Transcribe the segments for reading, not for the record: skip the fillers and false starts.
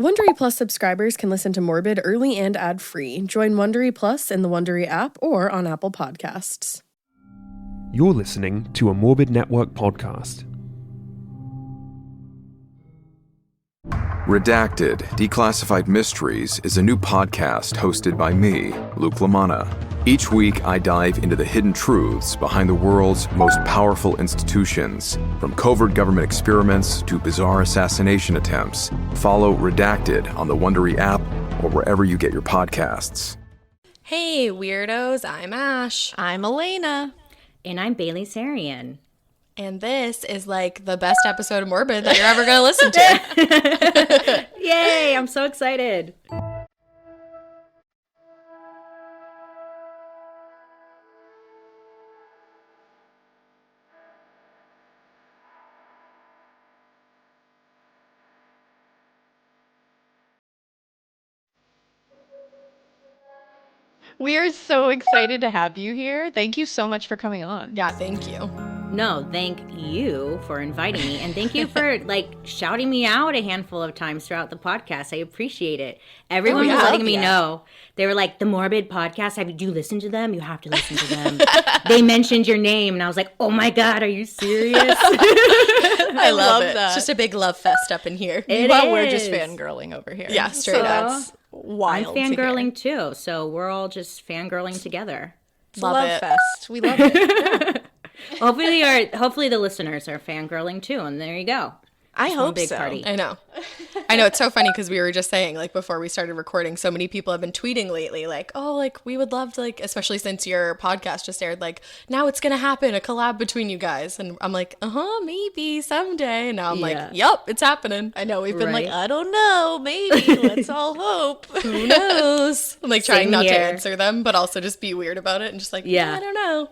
Wondery Plus subscribers can listen to Morbid early and ad-free. Join Wondery Plus in the Wondery app or on Apple Podcasts. You're listening to a Morbid Network podcast. Redacted, Declassified Mysteries is a new podcast hosted by me, Luke LaManna. Each week, I dive into the hidden truths behind the world's most powerful institutions, from covert government experiments to bizarre assassination attempts. Follow Redacted on the Wondery app or wherever you get your podcasts. Hey, weirdos, I'm Ash. I'm Alaina. And I'm Bailey Sarian. And this is like the best episode of Morbid that you're ever going to listen to. Yay, I'm so excited. We are so excited to have you here. Thank you so much for coming on. Yeah, thank you. No, thank you for inviting me. And thank you for shouting me out a handful of times throughout the podcast. I appreciate it. Everyone was letting me know. They were like, the Morbid podcast, do you listen to them? You have to listen to them. They mentioned your name. And I was like, oh my God, are you serious? I love it. that. It's just a big love fest up in here. We're just fangirling over here. Yeah, straight up. That's wild. I'm fangirling too. So we're all just fangirling together. Love it. Fest. We love it. Hopefully the listeners are fangirling too, and there you go. I hope big so. Party. I know. It's so funny because we were just saying, before we started recording, so many people have been tweeting lately, we would love to, especially since your podcast just aired, now it's going to happen, a collab between you guys. And I'm like, maybe someday. And now I'm like, yep, it's happening. I know, we've been I don't know, maybe, let's all hope. Who knows? I'm trying not to here. answer them, but also just be weird about it and just I don't know.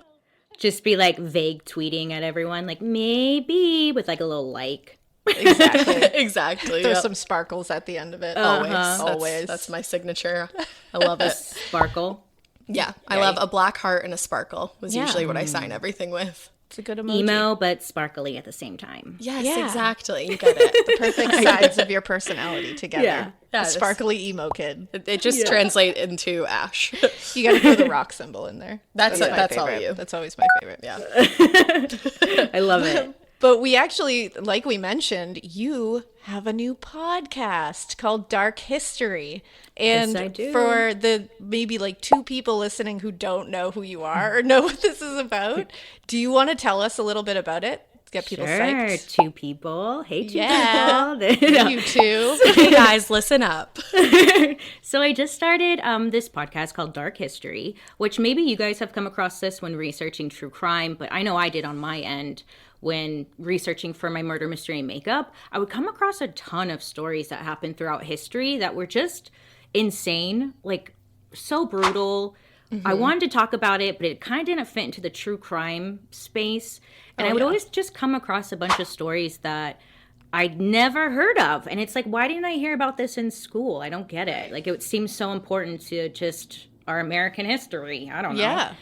Just be vague tweeting at everyone, maybe with a little like. Exactly. There's some sparkles at the end of it. Always. That's my signature. I love it. Sparkle. Yeah. I love a black heart and a sparkle was usually what I sign everything with. It's a good emoji. Emo, but sparkly at the same time. Yes, exactly. You get it. The perfect sides of your personality together. Yeah. A sparkly emo kid. It just translates into Ash. You got to throw the rock symbol in there. That's all favorite. you. That's always my favorite. Yeah. I love it. But we actually, like we mentioned, you have a new podcast called Dark History. And yes, I do. For the maybe two people listening who don't know who you are or know what this is about, do you want to tell us a little bit about it? Get people psyched. Two people. Hey, two You people. too. Hey guys, listen up. So I just started this podcast called Dark History, which maybe you guys have come across this when researching true crime, but I know I did on my end. When researching for my murder mystery makeup, I would come across a ton of stories that happened throughout history that were just insane, so brutal. I wanted to talk about it, but it kind of didn't fit into the true crime space. And I would always just come across a bunch of stories that I'd never heard of. And it's why didn't I hear about this in school? I don't get it. It seems so important to just our American history. I don't know. Yeah.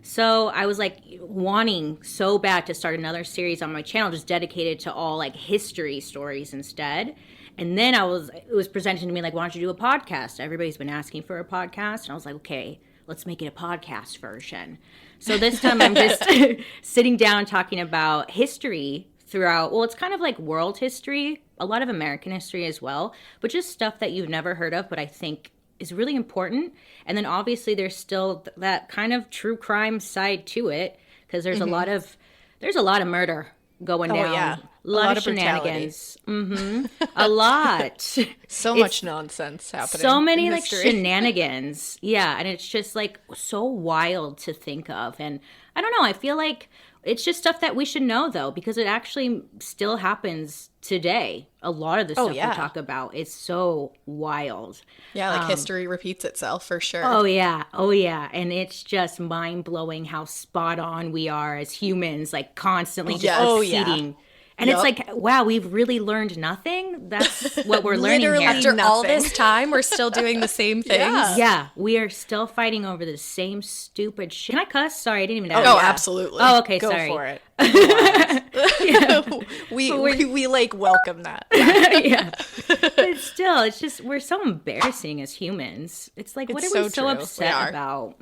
So I was wanting so bad to start another series on my channel just dedicated to all history stories instead. And then it was presented to me why don't you do a podcast? Everybody's been asking for a podcast. And I was like, okay, let's make it a podcast version. So this time I'm just sitting down talking about history throughout. Well, it's kind of world history, a lot of American history as well, but just stuff that you've never heard of, but I think is really important. And then obviously there's still that kind of true crime side to it because there's a lot of murder going down. Yeah. A lot of shenanigans. A lot. So much nonsense happening. So many in history. shenanigans. Yeah, and it's just so wild to think of. And I don't know, I feel it's just stuff that we should know though, because it actually still happens today. A lot of the stuff we talk about is so wild. Yeah, history repeats itself for sure. Oh yeah. And it's just mind-blowing how spot on we are as humans, constantly just exceeding. And it's wow, we've really learned nothing. That's what we're learning Literally, here. after all this time, we're still doing the same things. Yeah, we are still fighting over the same stupid shit. Can I cuss? Sorry, I didn't even Oh, absolutely. Oh, okay, Go sorry. for it. we like welcome that. Yeah. But still, it's just, we're so embarrassing as humans. It's like, what It's are we so so true. upset about?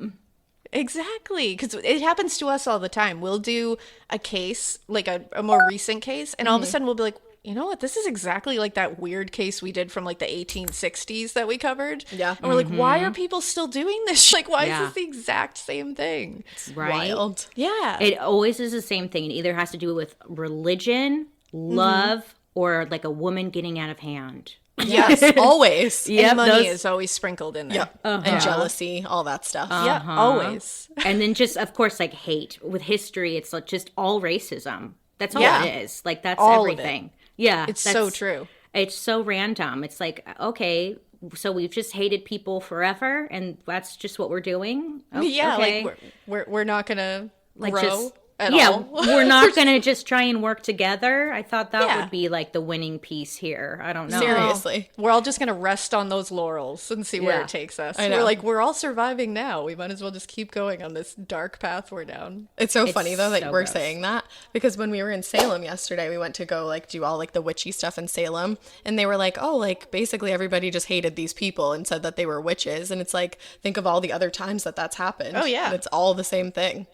Exactly, because it happens to us all the time. We'll do a case, like a more recent case, and all of a sudden we'll be like, you know what, this is exactly like that weird case we did from like the 1860s that we covered. Yeah. And we're like, why are people still doing this? Like, why Yeah. is this the exact same thing? Right? Wild. Yeah. It always is the same thing. It either has to do with religion, love, or like a woman getting out of hand. Yes, always. Yep, and money those- is always sprinkled in there. Yeah. And jealousy, all that stuff. Yeah, always. And then just, of course, like hate. With history, it's like just all racism. That's all Yeah. it is. Like, that's All of it. everything. Yeah. It's so true. It's so random. It's like, okay, so we've just hated people forever, and that's just what we're doing? Oh, Yeah, okay. like we're not gonna Like, grow just at yeah, all. we're not gonna just try and work together. I thought that Yeah. would be like the winning piece here. I don't know. Seriously. We're all just gonna rest on those laurels and see where Yeah. it takes us. I know. We're like, we're all surviving now. We might as well just keep going on this dark path we're down. It's so funny though that so we're gross. saying that, because when we were in Salem yesterday, we went to go like do all like the witchy stuff in Salem, and they were like, oh, like basically everybody just hated these people and said that they were witches, and it's like, think of all the other times that that's happened. Oh, yeah. And it's all the same thing.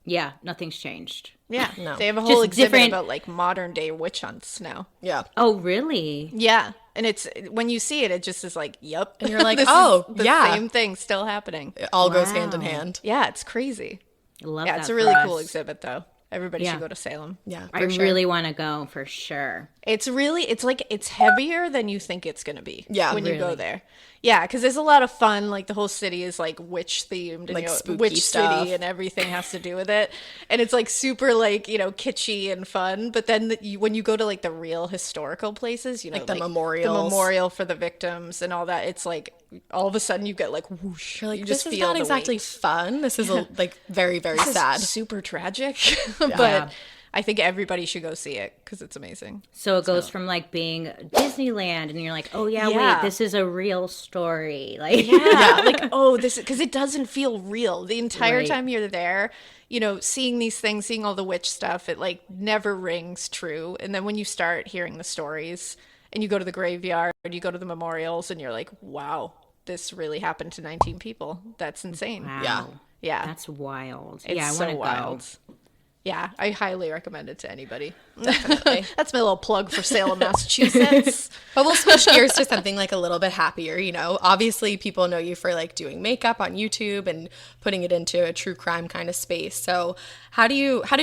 Yeah, nothing's changed. Yeah, No. they have a Just whole exhibit different- about like modern day witch hunts now. Yeah. Oh, really? Yeah, and it's when you see it, it just is like, yep. And you're like, This is oh, the yeah. same thing still happening. It all goes hand in Wow. hand. Yeah, it's crazy. I love Yeah, that it's a for really us. cool exhibit though. Everybody Yeah. should go to Salem. Yeah. I For sure. really want to go for sure. It's really, it's like, it's heavier than you think it's going to be. Yeah, when you go really. there. Yeah, because there's a lot of fun. Like the whole city is like witch themed, and Like you know, spooky witch stuff. city, and everything has to do with it. And it's like super like, you know, kitschy and fun. But then when you go to like the real historical places, you know, Like the memorials. the memorial for the victims and all that, it's like all of a sudden you get like whoosh. You're like, you this just is feel not the exactly weight. fun. This is like very, very This is sad. super tragic. But I think everybody should go see it because it's amazing. So it goes from like being Disneyland, and you're like, oh yeah, Yeah. wait, this is a real story. Like, Yeah, like, oh, this is because it doesn't feel real. The entire Right. time you're there, you know, seeing these things, seeing all the witch stuff, it like never rings true. And then when you start hearing the stories and you go to the graveyard, you go to the memorials, and you're like, wow, this really happened to 19 people. That's insane. wow. Yeah. Yeah. That's wild. It's yeah, I so want to wild. go. Yeah, I highly recommend it to anybody. Definitely. That's my little plug for Salem, Massachusetts. But we'll switch gears to something like a little bit happier, you know. Obviously, people know you for like doing makeup on YouTube and putting it into a true crime kind of space. So, how did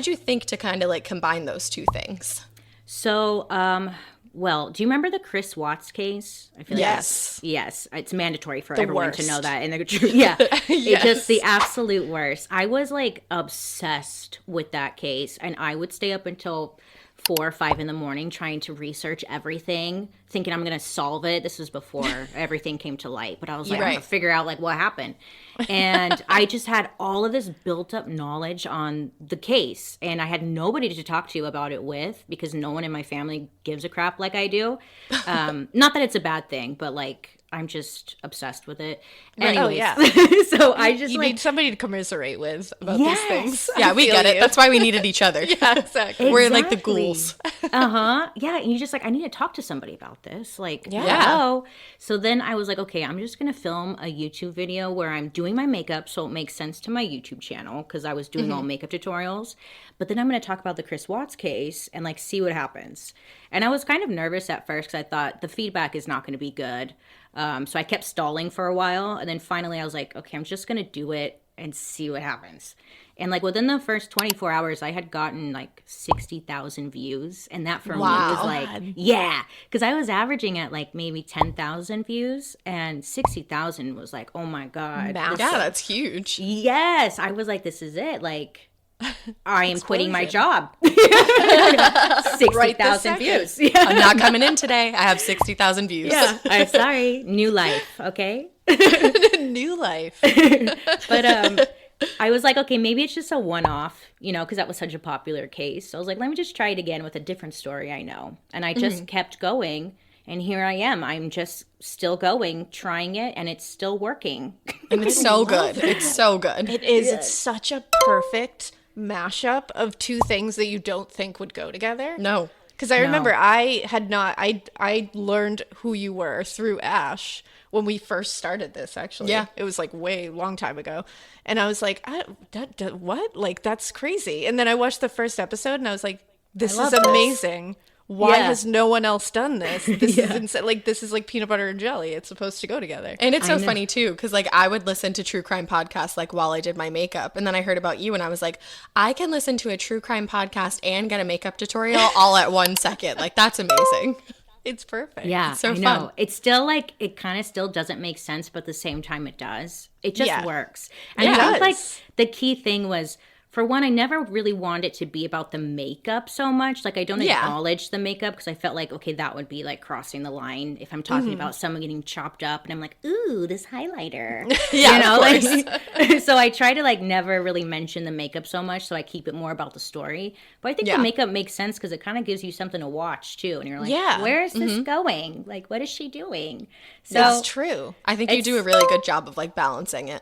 you think to kind of like combine those two things? So, well, do you remember the Chris Watts case? I feel Yes. Yes, it's mandatory for The everyone to worst. know that. And yeah, Yes. it's just the absolute worst. I was like obsessed with that case, and I would stay up until 4 or 5 in the morning trying to research everything, thinking I'm gonna solve it. This was before everything came to light, but I was like, I'm Right. gonna figure out like what happened. And I just had all of this built up knowledge on the case, and I had nobody to talk to about it with because no one in my family gives a crap like I do. Not that it's a bad thing, but like I'm just obsessed with it. Oh, Anyways, yeah. so I just You like need somebody to commiserate with about Yes. these things. Yeah, we feel get it. you. That's why we needed each other. Yeah, exactly. We're like the Exactly. ghouls. Yeah, and you just like, I need to talk to somebody about this. Like, Yeah. hello. So then I was like, okay, I'm just gonna film a YouTube video where I'm doing my makeup, so it makes sense to my YouTube channel because I was doing all makeup tutorials. But then I'm gonna talk about the Chris Watts case and like see what happens. And I was kind of nervous at first because I thought the feedback is not gonna be good. So I kept stalling for a while, and then finally I was like, okay, I'm just gonna do it and see what happens. And like within the first 24 hours, I had gotten like 60,000 views, and that for me was like, yeah, because I was averaging at like maybe 10,000 views, and 60,000 was like, oh my god, Massive. Yeah, that's huge. yes, I was like, this is it, like. I am quitting my job. Right 60,000 this second. views. Yeah. I'm not coming in today. I have 60,000 views. Yeah. I'm sorry. New life. Okay. New life. But I was like, okay, maybe it's just a one-off, you know, because that was such a popular case. So I was like, let me just try it again with a different story I know. And I just kept going. And here I am. I'm just still going, trying it, and it's still working. And it's so good. It's so good. It is. It's such a perfect mashup of two things that you don't think would go together. No. Because I remember I learned who you were through Ash when we first started this, actually. Yeah. It was like long time ago. And I was like, what? Like, that's crazy. And then I watched the first episode and I was like, this is amazing. Why has no one else done this? This is insane. Like, this is like peanut butter and jelly. It's supposed to go together. And it's so funny too, because like I would listen to true crime podcasts like while I did my makeup, and then I heard about you, and I was like, I can listen to a true crime podcast and get a makeup tutorial all at 1 second. Like, that's amazing. It's perfect. Yeah, It's so I fun. know. It's still like, it kind of still doesn't make sense, but at the same time it does. It just works. And I think like the key thing was, for one, I never really wanted it to be about the makeup so much. Like, I don't acknowledge the makeup because I felt like, okay, that would be like crossing the line if I'm talking about someone getting chopped up and I'm like, ooh, this highlighter. Yeah, you know, of course. like, so I try to like never really mention the makeup so much, so I keep it more about the story. But I think the makeup makes sense because it kind of gives you something to watch too, and you're like, where is this going? Like, what is she doing? So That's true. I think you do a really good job of like balancing it.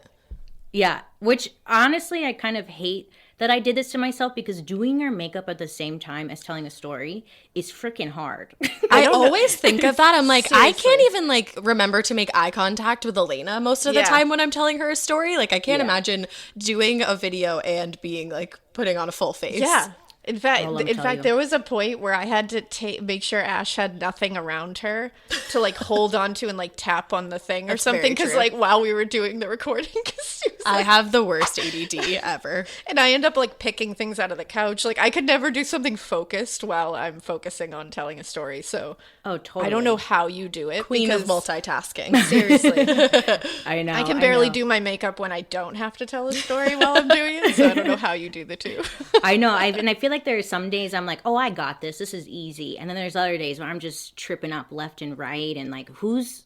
yeah, which honestly I kind of hate that I did this to myself, because doing your makeup at the same time as telling a story is freaking hard. I always think of that. I'm like, I can't even like remember to make eye contact with Alaina most of the time when I'm telling her a story. Like, I can't imagine doing a video and being like putting on a full face. Yeah. In let me tell fact, you. there was a point where I had to make sure Ash had nothing around her to like hold on to and like tap on the thing or That's something. very Because true. like while we were doing the recording, 'cause she was, I have the worst ADD ever. and I end up like picking things out of the couch. Like, I could never do something focused while I'm focusing on telling a story. So Oh, totally. I don't know how you do it. Queen of because multitasking. seriously, I know. I can barely know. do my makeup when I don't have to tell a story while I'm doing it. So I don't know how you do the two. I know. And I feel like there are some days I'm like, oh, I got this. This is easy. And then there's other days where I'm just tripping up left and right and like, who's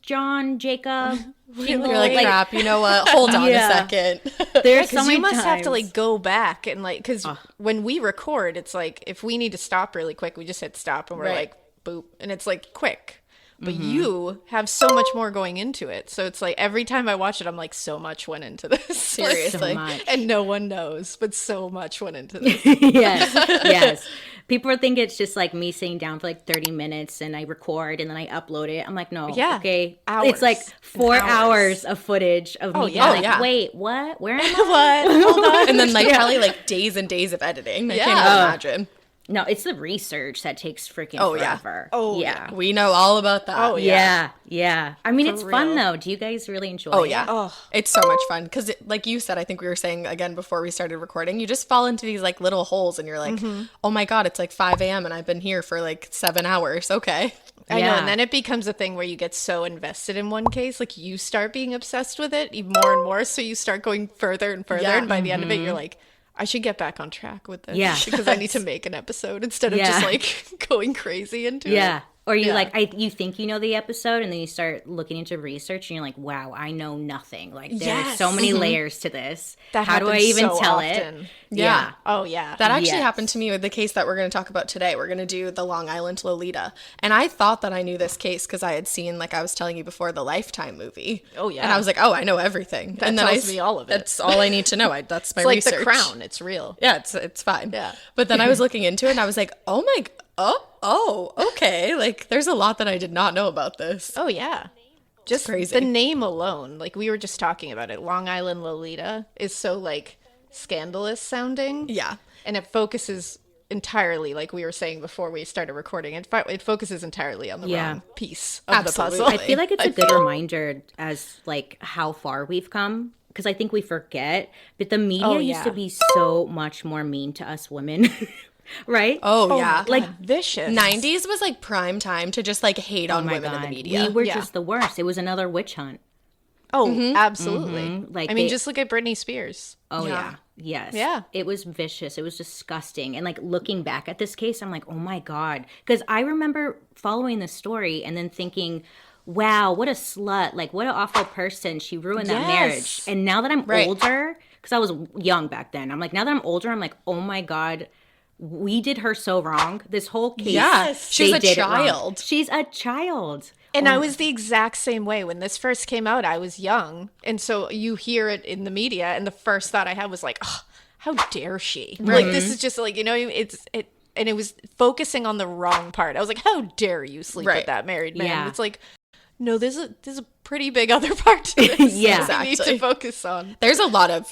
John, Jacob? You're like, crap, you know what? Hold on a second. There's so Because many you must have to times. like go back and like, because when we record, it's like if we need to stop really quick, we just hit stop and we're Right. like boop, and it's like quick. But you have so much more going into it, so it's like every time I watch it, I'm like, so much went into this. Seriously. So much. And no one knows, but so much went into this. yes. People think it's just like me sitting down for like 30 minutes and I record and then I upload it. I'm like, no, Yeah. okay. Hours It's like and 4 hours. hours of footage of me yeah. being like, Yeah. wait, what? Where am I? What? Hold on. And then like probably like days and days of editing. I can't even imagine. No, it's the research that takes freaking Oh, yeah. forever. Oh, yeah. We know all about that. Oh, yeah. Yeah. I mean, it's fun real. though. Do you guys really enjoy it? Oh, yeah. It's so much fun. Because like you said, I think we were saying again before we started recording, you just fall into these like little holes and you're like, oh my God, it's like 5 a.m. and I've been here for like 7 hours. Okay. I know, Yeah. and then it becomes a thing where you get so invested in one case, like you start being obsessed with it even more and more, so you start going further and further, Yeah. and by the end of it, you're like, I should get back on track with this, Yeah. because I need to make an episode instead of Yeah. just like going crazy into it. Yeah. Or you Yeah. like, you think you know the episode and then you start looking into research and you're like, wow, I know nothing. Like there's Yes. so many layers to this. That How do I happens even so tell often. it? Yeah. Oh yeah. That actually Yes. happened to me with the case that we're going to talk about today. We're going to do the Long Island Lolita. And I thought that I knew this case because I had seen, like I was telling you before, the Lifetime movie. Oh, yeah. And I was like, oh, I know everything. That and then tells me all of it. That's all I need to know. That's my It's like research. The Crown. It's real. Yeah, it's fine. Yeah. But then I was looking into it and I was like, okay. Like there's a lot that I did not know about this. Oh yeah. Just crazy. the name alone, like we were just talking about it, Long Island Lolita is so like scandalous sounding. Yeah. And it focuses entirely, like we were saying before we started recording, it focuses entirely on the Yeah. wrong piece of Absolutely. the I puzzle. feel like it's a good reminder as like how far we've come, because I think we forget, but the media used to be so much more mean to us women. Right? Oh, yeah. Like vicious. 90s was like prime time to just like hate on Oh my women in God. the media. We were Yeah. just the worst. It was another witch hunt. Oh, absolutely. Like I mean, they- just look at Britney Spears. Oh Yeah. yeah. Yes. Yeah. It was vicious. It was disgusting. And like looking back at this case, I'm like, oh my God. Because I remember following the story and then thinking, wow, what a slut. Like what an awful person. She ruined that marriage. Yes. And now that I'm Right. older, because I was young back then, I'm like, now that I'm older, I'm like, oh my God, we did her so wrong. This whole case. Yes. She's they a did it wrong. child. She's a child. And I was the exact same way. When this first came out, I was young. And so you hear it in the media, and the first thought I had was like, oh, how dare she? Like, this is just like, and it was focusing on the wrong part. I was like, how dare you sleep with that married man? Yeah. It's like, no, there's a pretty big other part to this. Yeah. that we need to focus on. There's a lot of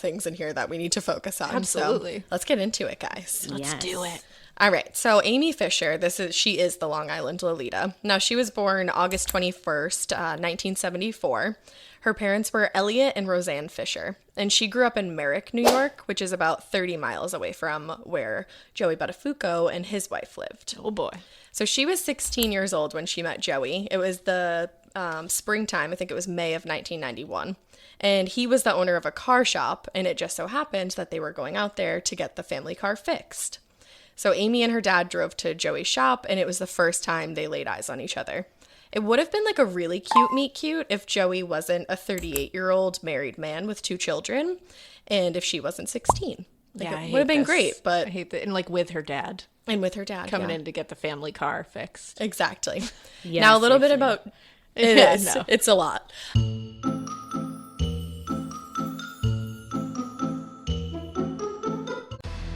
things in here that we need to focus on. Absolutely. So let's get into it, guys. Let's do it. All right. So Amy Fisher, she is the Long Island Lolita. Now, she was born August 21st, 1974. Her parents were Elliot and Roseanne Fisher, and she grew up in Merrick, New York, which is about 30 miles away from where Joey Buttafuoco and his wife lived. Oh, boy. So she was 16 years old when she met Joey. It was the springtime. I think it was May of 1991. And he was the owner of a car shop, and it just so happened that they were going out there to get the family car fixed. So Amy and her dad drove to Joey's shop, and it was the first time they laid eyes on each other. It would have been like a really cute meet cute if Joey wasn't a 38-year-old married man with 2 children, and if she wasn't 16. It would have been great, but... I hate that. And like with her dad. And with her dad, coming in to get the family car fixed. Exactly. Yeah, now, a little bit seriously. about... It is. No. It's a lot.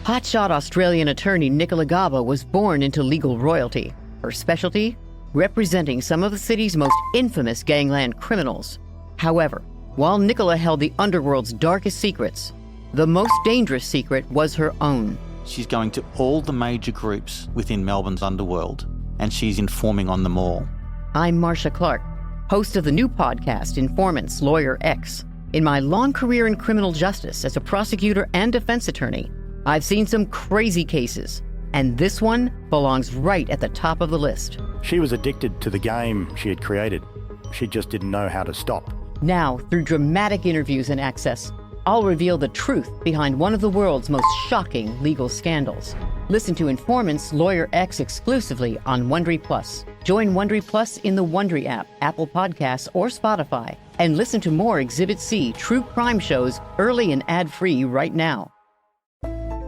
Hotshot Australian attorney Nicola Gaba was born into legal royalty. Her specialty? Representing some of the city's most infamous gangland criminals. However, while Nicola held the underworld's darkest secrets, the most dangerous secret was her own. She's going to all the major groups within Melbourne's underworld, and she's informing on them all. I'm Marcia Clark, host of the new podcast Informants Lawyer X. In my long career in criminal justice as a prosecutor and defense attorney, I've seen some crazy cases, and this one belongs right at the top of the list. She was addicted to the game she had created. She just didn't know how to stop. Now, through dramatic interviews and access, I'll reveal the truth behind one of the world's most shocking legal scandals. Listen to Informants Lawyer X exclusively on Wondery Plus. Join Wondery Plus in the Wondery app, Apple Podcasts, or Spotify, and listen to more Exhibit C true crime shows early and ad-free right now.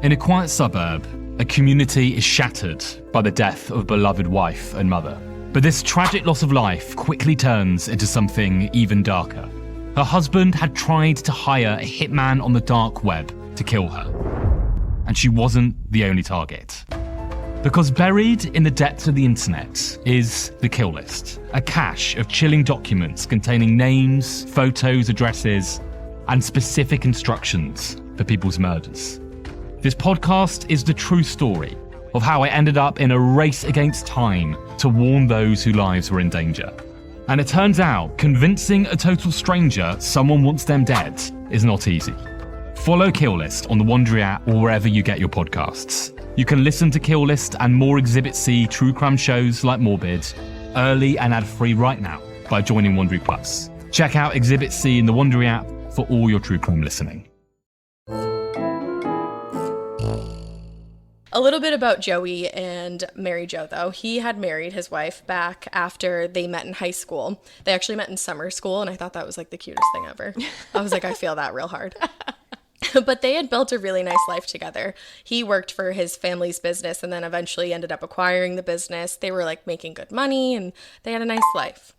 In a quiet suburb, a community is shattered by the death of a beloved wife and mother. But this tragic loss of life quickly turns into something even darker. Her husband had tried to hire a hitman on the dark web to kill her. And she wasn't the only target. Because buried in the depths of the internet is the kill list, a cache of chilling documents containing names, photos, addresses, and specific instructions for people's murders. This podcast is the true story of how I ended up in a race against time to warn those whose lives were in danger. And it turns out, convincing a total stranger someone wants them dead is not easy. Follow Kill List on the Wondery app or wherever you get your podcasts. You can listen to Kill List and more Exhibit C true crime shows like Morbid early and ad-free right now by joining Wondery Plus. Check out Exhibit C in the Wondery app for all your true crime listening. A little bit about Joey and Mary Jo, though. He had married his wife back after they met in high school. They actually met in summer school, and I thought that was like the cutest thing ever. I was like, I feel that real hard. But they had built a really nice life together. He worked for his family's business and then eventually ended up acquiring the business. They were like making good money and they had a nice life.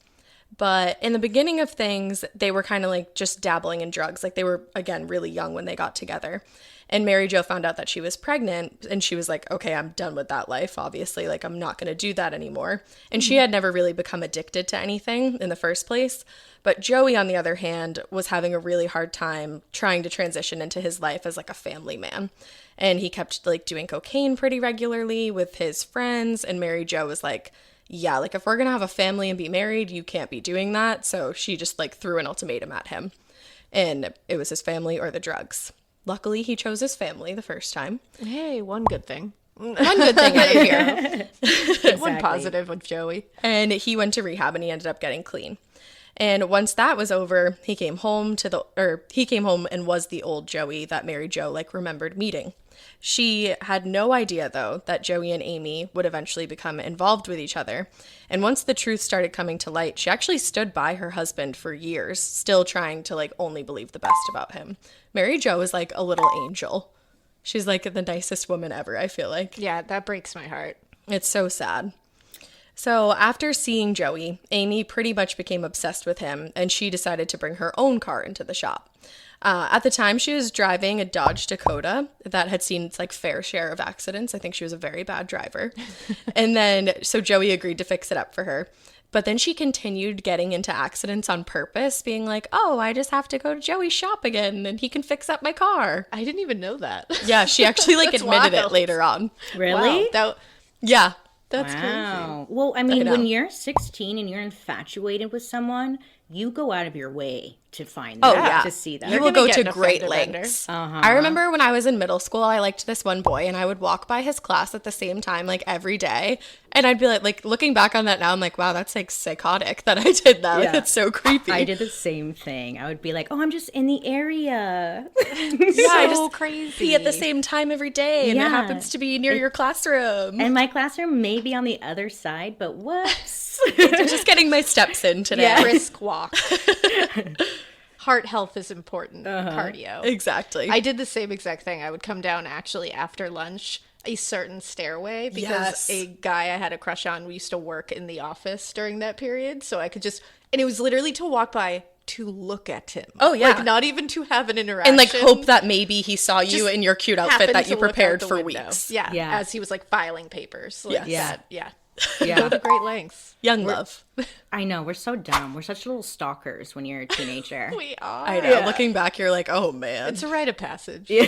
But in the beginning of things, they were kind of like just dabbling in drugs. Like they were, again, really young when they got together. And Mary Jo found out that she was pregnant and she was like, okay, I'm done with that life, obviously. Like, I'm not going to do that anymore. And she had never really become addicted to anything in the first place. But Joey, on the other hand, was having a really hard time trying to transition into his life as like a family man. And he kept like doing cocaine pretty regularly with his friends. And Mary Jo was like, yeah, like if we're going to have a family and be married, you can't be doing that. So she just like threw an ultimatum at him. And it was his family or the drugs. Luckily, he chose his family the first time. Hey, one good thing. One good thing out of here. Exactly. One positive with Joey. And he went to rehab and he ended up getting clean. And once that was over, he came home and was the old Joey that Mary Jo like remembered meeting. She had no idea, though, that Joey and Amy would eventually become involved with each other. And once the truth started coming to light, she actually stood by her husband for years, still trying to like only believe the best about him. Mary Jo is like a little angel. She's like the nicest woman ever, I feel like. Yeah, that breaks my heart. It's so sad. So after seeing Joey, Amy pretty much became obsessed with him, and she decided to bring her own car into the shop. At the time, she was driving a Dodge Dakota that had seen its like fair share of accidents. I think she was a very bad driver. And then, so Joey agreed to fix it up for her. But then she continued getting into accidents on purpose, being like, oh, I just have to go to Joey's shop again and he can fix up my car. I didn't even know that. Yeah, she actually like That's admitted wild. it later on. Really? Wow. Yeah. That's Wow. crazy. Well, I mean, know. when you're 16 and you're infatuated with someone, you go out of your way to find that, yeah. to see that. You will gonna go get to an great offender bender. lengths. I remember when I was in middle school, I liked this one boy and I would walk by his class at the same time, like every day. And I'd be like looking back on that now, I'm like, wow, that's like psychotic that I did that. Like, Yeah. it's so creepy. I did the same thing. I would be like, oh, I'm just in the area. Yeah, I just crazy. pee at the same time every day and Yeah. it happens to be near your classroom. And my classroom may be on the other side, but whoops. Just getting my steps in today. Brisk walk. Heart health is important. Cardio. Exactly. I did the same exact thing. I would come down actually after lunch, a certain stairway, because Yes. a guy I had a crush on used to work in the office during that period. So I could just, and it was literally to walk by to look at him. Oh, yeah. Like not even to have an interaction. and like hope that maybe he saw you Just in your cute outfit happened that to you look out prepared the for window. weeks. Yeah. Yeah. As he was like filing papers. Like Yes. that. Yeah. Yeah. Go to great lengths. Young love. I know, we're so dumb. We're such little stalkers when you're a teenager. We are. I know. Looking back, you're like, oh man. It's a rite of passage. You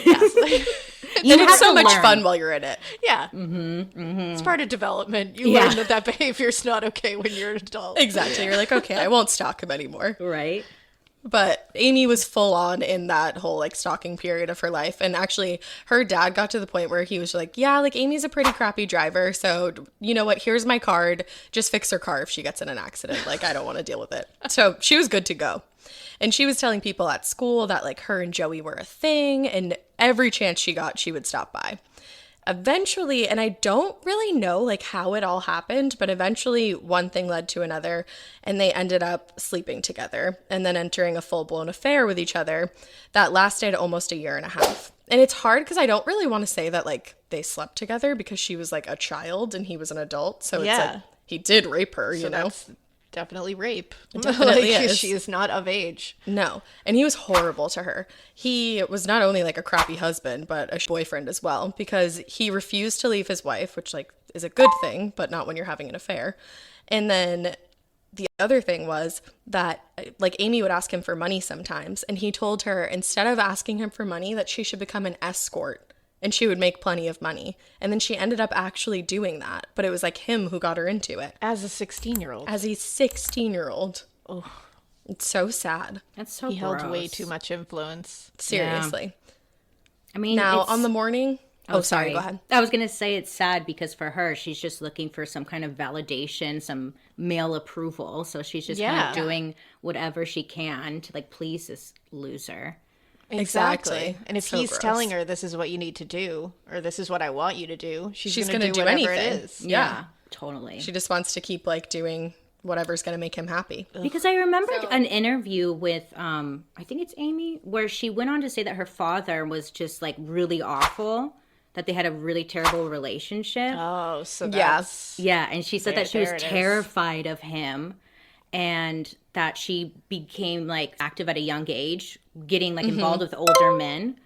and have it's so to much learn. fun while you're in it. Yeah. It's part of development. You Yeah. learn that behavior's not okay when you're an adult. Exactly. You're like, okay, I won't stalk him anymore. Right? But Amy was full on in that whole like stalking period of her life. And actually her dad got to the point where he was like, yeah, like Amy's a pretty crappy driver. So you know what? Here's my card. Just fix her car if she gets in an accident. Like, I don't want to deal with it. So she was good to go. And she was telling people at school that like her and Joey were a thing. And every chance she got, she would stop by. Eventually, and I don't really know like how it all happened, but eventually one thing led to another and they ended up sleeping together and then entering a full-blown affair with each other that lasted almost a year and a half. And it's hard because I don't really want to say that like they slept together because she was like a child and he was an adult. So it's Yeah. like he did rape her, So you know? that's definitely rape. It definitely is. She is not of age. No. And he was horrible to her. He was not only like a crappy husband, but a boyfriend as well, because he refused to leave his wife, which like is a good thing, but not when you're having an affair. And then the other thing was that like Amy would ask him for money sometimes. And he told her instead of asking him for money, that she should become an escort and she would make plenty of money. And then she ended up actually doing that. But it was like him who got her into it. As a 16-year-old. As a 16-year-old. Oh, it's so sad. That's so He gross. held way too much influence. Seriously. I mean, Now, it's- on the morning... Oh, sorry, go ahead. I was going to say it's sad because for her, she's just looking for some kind of validation, some male approval. So she's just kind Yeah. of doing whatever she can to like please this loser. Exactly. And if So he's gross. telling her this is what you need to do, or this is what I want you to do, she's She's going gonna to do do whatever anything. it is. Yeah. Totally. She just wants to keep like doing whatever's going to make him happy. Because I remembered an interview with, I think it's Amy, where she went on to say that her father was just like really awful, that they had a really terrible relationship. Oh, so Yes. Yeah, and she said There- that she was there it is. terrified of him and that she became like active at a young age, getting like involved with older men.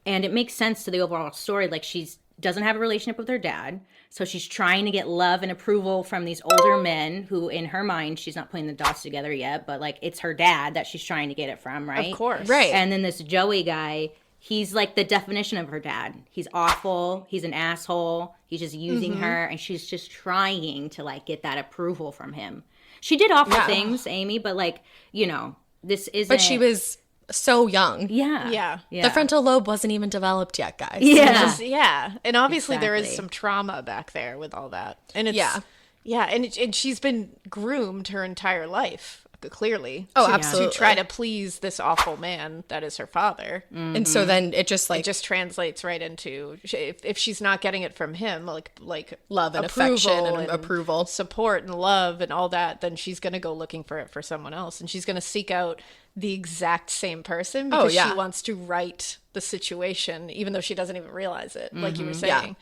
And it makes sense to the overall story. Like she's doesn't have a relationship with her dad. So she's trying to get love and approval from these older men who in her mind, she's not putting the dots together yet, but like it's her dad that she's trying to get it from, right? Of course. Right. And then this Joey guy, he's like the definition of her dad. He's awful. He's an asshole. He's just using her. And she's just trying to like get that approval from him. She did awful things, Amy, but like, you know, this isn't. But she was so young. Yeah. Yeah. The frontal lobe wasn't even developed yet, guys. Yeah. Yeah. And obviously there is Exactly. some trauma back there with all that. And it's, Yeah. Yeah. And she's been groomed her entire life, clearly. Oh, to- absolutely. To try to please this awful man that is her father. And so then it just like It just translates right into if she's not getting it from him, like love and approval affection and approval. support and love and all that, then she's gonna go looking for it for someone else, and she's gonna seek out the exact same person because yeah. she wants to right the situation, even though she doesn't even realize it. Like you were Yeah. saying,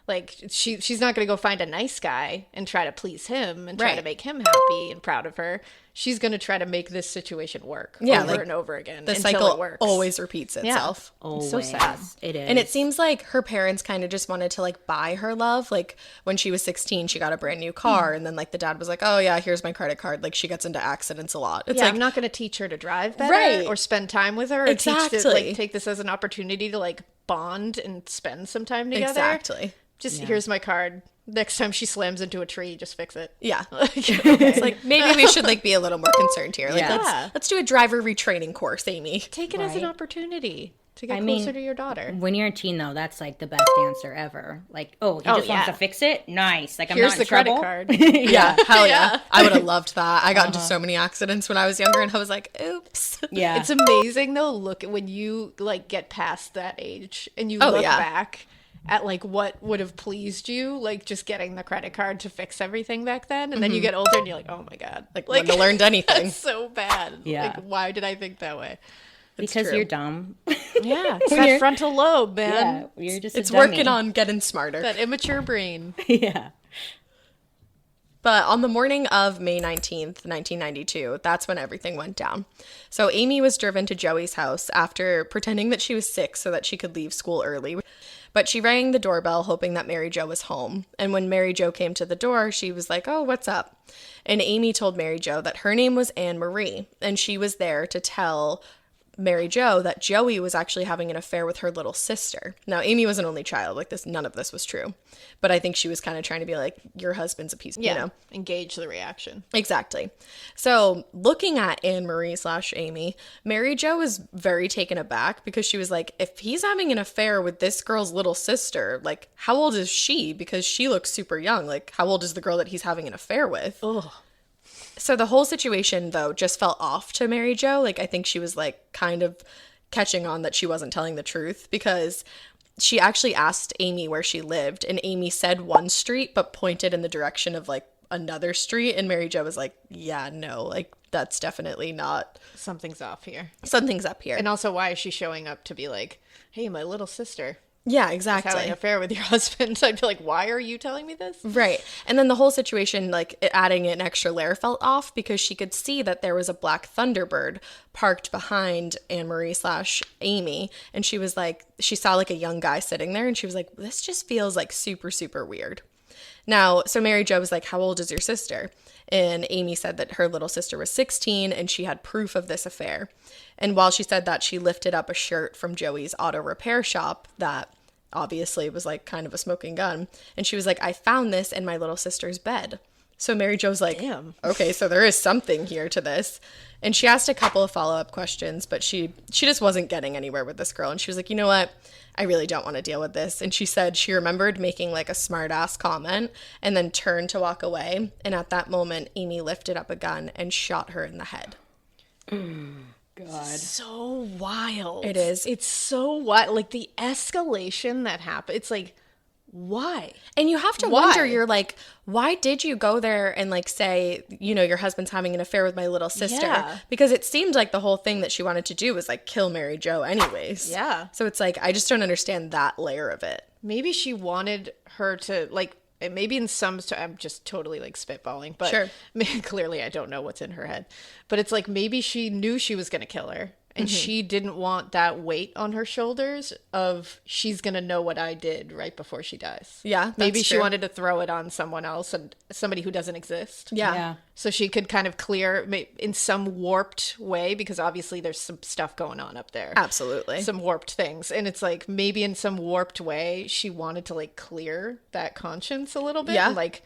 Like, she's not going to go find a nice guy and try to please him and try to make him happy and proud of her. She's going to try to make this situation work over and over again. The until cycle it works. always repeats itself. Yeah. Always. So sad. It is. And it seems like her parents kind of just wanted to like buy her love. Like when she was 16, she got a brand new car. And then like the dad was like, oh yeah, here's my credit card. Like she gets into accidents a lot. It's like, I'm not going to teach her to drive better or spend time with her. Or Exactly. teach to, like, take this as an opportunity to like bond and spend some time together. Exactly. Just here's my card. Next time she slams into a tree, just fix it. Yeah. It's like maybe we should like be a little more concerned here. Like Yeah. let's do a driver retraining course, Amy. Take it as an opportunity to get I mean, closer to your daughter. When you're a teen, though, that's like the best answer ever. Like, he just wants to fix it? Nice. Like, I'm Here's not the in trouble. credit card. Yeah, hell yeah. I would have loved that. I got into so many accidents when I was younger and I was like, oops. Yeah. It's amazing though. Look at when you like get past that age and you look back at like what would have pleased you, like just getting the credit card to fix everything back then, and then you get older and you're like, oh my god, Like wouldn't have learned anything. That's so bad. Yeah. Like, why did I think that way? Because true. you're dumb. Yeah, it's that frontal lobe, man. Yeah, you're just It's a dummy. working on getting smarter. That immature brain. Yeah. But on the morning of May 19th, 1992, that's when everything went down. So Amy was driven to Joey's house after pretending that she was sick so that she could leave school early. But she rang the doorbell hoping that Mary Jo was home. And when Mary Jo came to the door, she was like, oh, what's up? And Amy told Mary Jo that her name was Anne Marie, and she was there to tell Mary Jo that Joey was actually having an affair with her little sister. Now, Amy was an only child. Like this, none of this was true. But I think she was kind of trying to be like, your husband's a piece, you know? Engage the reaction. Exactly. So looking at Anne Marie / Amy, Mary Jo was very taken aback because she was like, if he's having an affair with this girl's little sister, like how old is she? Because she looks super young. Like how old is the girl that he's having an affair with? Ugh. So the whole situation, though, just felt off to Mary Jo. Like, I think she was, like, kind of catching on that she wasn't telling the truth because she actually asked Amy where she lived, and Amy said one street but pointed in the direction of, like, another street, and Mary Jo was like, yeah, no, like, that's definitely not... Something's off here. Something's up here. And also, why is she showing up to be like, hey, my little sister... Yeah, exactly. Having an affair with your husband. I'd be like, why are you telling me this? Right. And then the whole situation, like adding an extra layer felt off because she could see that there was a black Thunderbird parked behind Anne Marie / Amy. And she was like, she saw like a young guy sitting there and she was like, this just feels like super, super weird. Now, so Mary Jo was like, how old is your sister? And Amy said that her little sister was 16 and she had proof of this affair. And while she said that, she lifted up a shirt from Joey's auto repair shop that obviously was like kind of a smoking gun. And she was like, I found this in my little sister's bed. So Mary Jo's like, damn, okay, so there is something here to this. And she asked a couple of follow-up questions, but she just wasn't getting anywhere with this girl. And she was like, you know what? I really don't want to deal with this. And she said she remembered making like a smart ass comment and then turned to walk away. And at that moment, Amy lifted up a gun and shot her in the head. God. So wild. It is. It's so wild. Like the escalation that happened. It's like, why? And you have to wonder, you're like, why did you go there and like say, you know, your husband's having an affair with my little sister? Yeah. Because it seemed like the whole thing that she wanted to do was like kill Mary Jo anyways. Yeah. So it's like, I just don't understand that layer of it. Maybe she wanted her to like, maybe in some, I'm just totally like spitballing, but sure. Clearly I don't know what's in her head. But it's like maybe she knew she was going to kill her. And she didn't want that weight on her shoulders of she's going to know what I did right before she dies. Yeah, maybe she true. wanted to throw it on someone else and somebody who doesn't exist. Yeah. So she could kind of clear in some warped way, because obviously there's some stuff going on up there. Absolutely. Some warped things. And it's like maybe in some warped way she wanted to like clear that conscience a little bit. Yeah. And like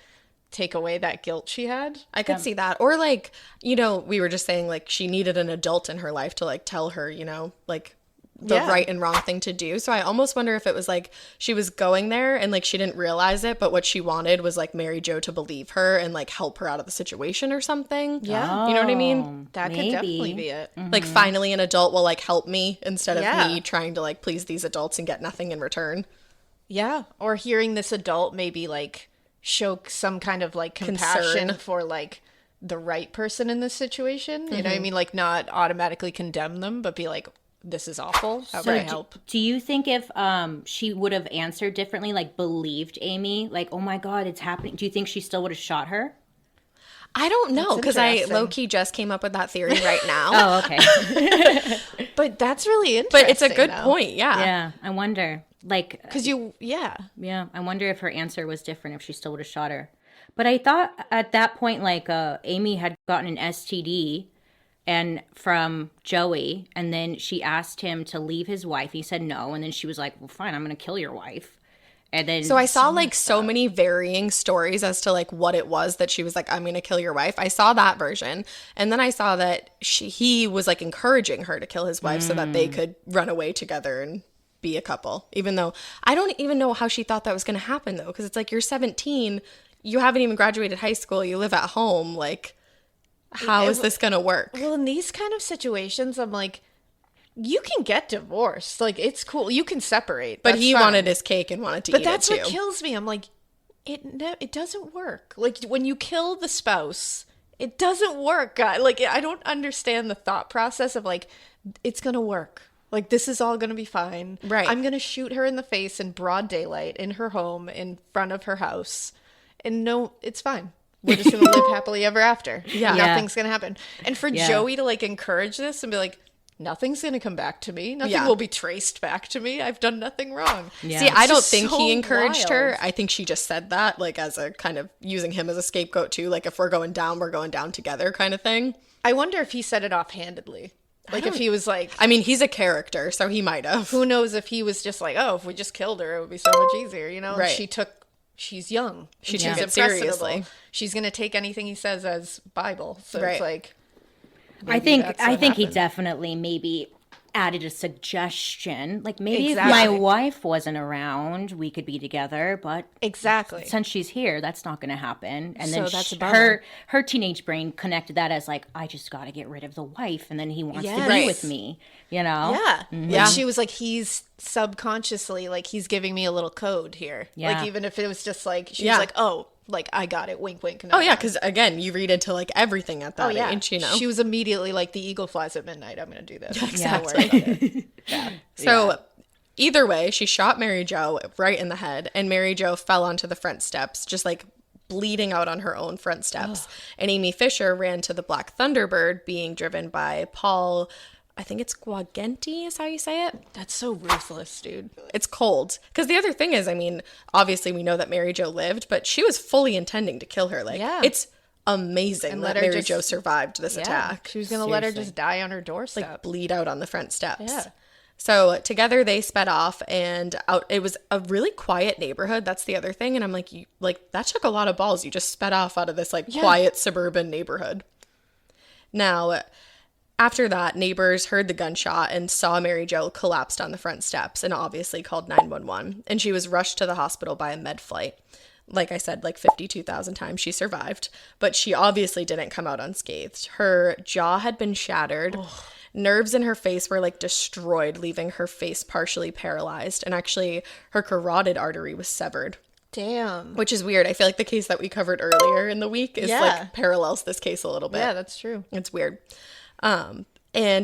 take away that guilt she had. I could see that. Or like, you know, we were just saying like she needed an adult in her life to like tell her, you know, like the right and wrong thing to do. So I almost wonder if it was like she was going there and like she didn't realize it, but what she wanted was like Mary Jo to believe her and like help her out of the situation or something. Yeah. You know what I mean? That could definitely be it. Like finally an adult will like help me instead of me trying to like please these adults and get nothing in return. Yeah. Or hearing this adult maybe like show some kind of like compassion Concern. for like the right person in this situation. You know what I mean? Like not automatically condemn them, but be like, this is awful. How can I help? Do you think if she would have answered differently, like believed Amy, like, oh my God, it's happening, do you think she still would have shot her? I don't know, because I low-key just came up with that theory right now. Oh, okay. But that's really interesting. But it's a good point, yeah. Yeah, I wonder. Like, because yeah, I wonder if her answer was different, if she still would have shot her. But I thought at that point, like, Amy had gotten an STD and from Joey, and then she asked him to leave his wife. He said no, and then she was like, well, fine, I'm going to kill your wife. And then so I saw like so many varying stories as to like what it was that she was like, I'm going to kill your wife. I saw that version. And then I saw that he was like encouraging her to kill his wife so that they could run away together and be a couple. Even though I don't even know how she thought that was going to happen though. Because it's like, you're 17, you haven't even graduated high school, you live at home. Like, how is this going to work? Well, in these kind of situations, I'm like, you can get divorced. Like, it's cool. You can separate. But he wanted his cake and wanted to eat it too. But that's what kills me. I'm like, it doesn't work. Like, when you kill the spouse, it doesn't work. Like, I don't understand the thought process of like, it's going to work. Like, this is all going to be fine. Right. I'm going to shoot her in the face in broad daylight in her home in front of her house. And no, it's fine. We're just going to live happily ever after. Yeah. Nothing's going to happen. And for Joey to like encourage this and be like, nothing's going to come back to me. Nothing will be traced back to me. I've done nothing wrong. Yeah. See, I don't think he encouraged her. I think she just said that, like, as a kind of using him as a scapegoat, too. Like, if we're going down together kind of thing. I wonder if he said it offhandedly. Like, if he was like... I mean, he's a character, so he might have. Who knows if he was just like, oh, if we just killed her, it would be so much easier, you know? Right. And she's young. She took it seriously. She's going to take anything he says as Bible. So it's like... I think he definitely maybe added a suggestion, like maybe if my wife wasn't around we could be together, but since she's here that's not going to happen. And then her teenage brain connected that as like, I just got to get rid of the wife and then he wants to be with me, you know. Like she was like, he's subconsciously like, he's giving me a little code here, like even if it was just like she was like, oh, like, I got it, wink, wink. Oh, yeah, because, again, you read into, like, everything at that age, you know? She was immediately like, the eagle flies at midnight, I'm going to do this. Exactly. So, either way, she shot Mary Jo right in the head, and Mary Jo fell onto the front steps, just, like, bleeding out on her own front steps. And Amy Fisher ran to the Black Thunderbird, being driven by Paul... I think it's Guagenti is how you say it. That's so ruthless, dude. It's cold. Because the other thing is, I mean, obviously we know that Mary Jo lived, but she was fully intending to kill her. Like, it's amazing that Mary Jo survived this attack. She was going to let her just die on her doorstep. Like, bleed out on the front steps. Yeah. So together they sped off, and out. It was a really quiet neighborhood. That's the other thing. And I'm like, that took a lot of balls. You just sped off out of this, like, quiet suburban neighborhood. Now... After that, neighbors heard the gunshot and saw Mary Jo collapsed on the front steps and obviously called 911. And she was rushed to the hospital by a med flight. Like I said, like 52,000 times she survived. But she obviously didn't come out unscathed. Her jaw had been shattered. Nerves in her face were like destroyed, leaving her face partially paralyzed. And actually, her carotid artery was severed. Damn. Which is weird. I feel like the case that we covered earlier in the week is like parallels this case a little bit. Yeah, that's true. It's weird. And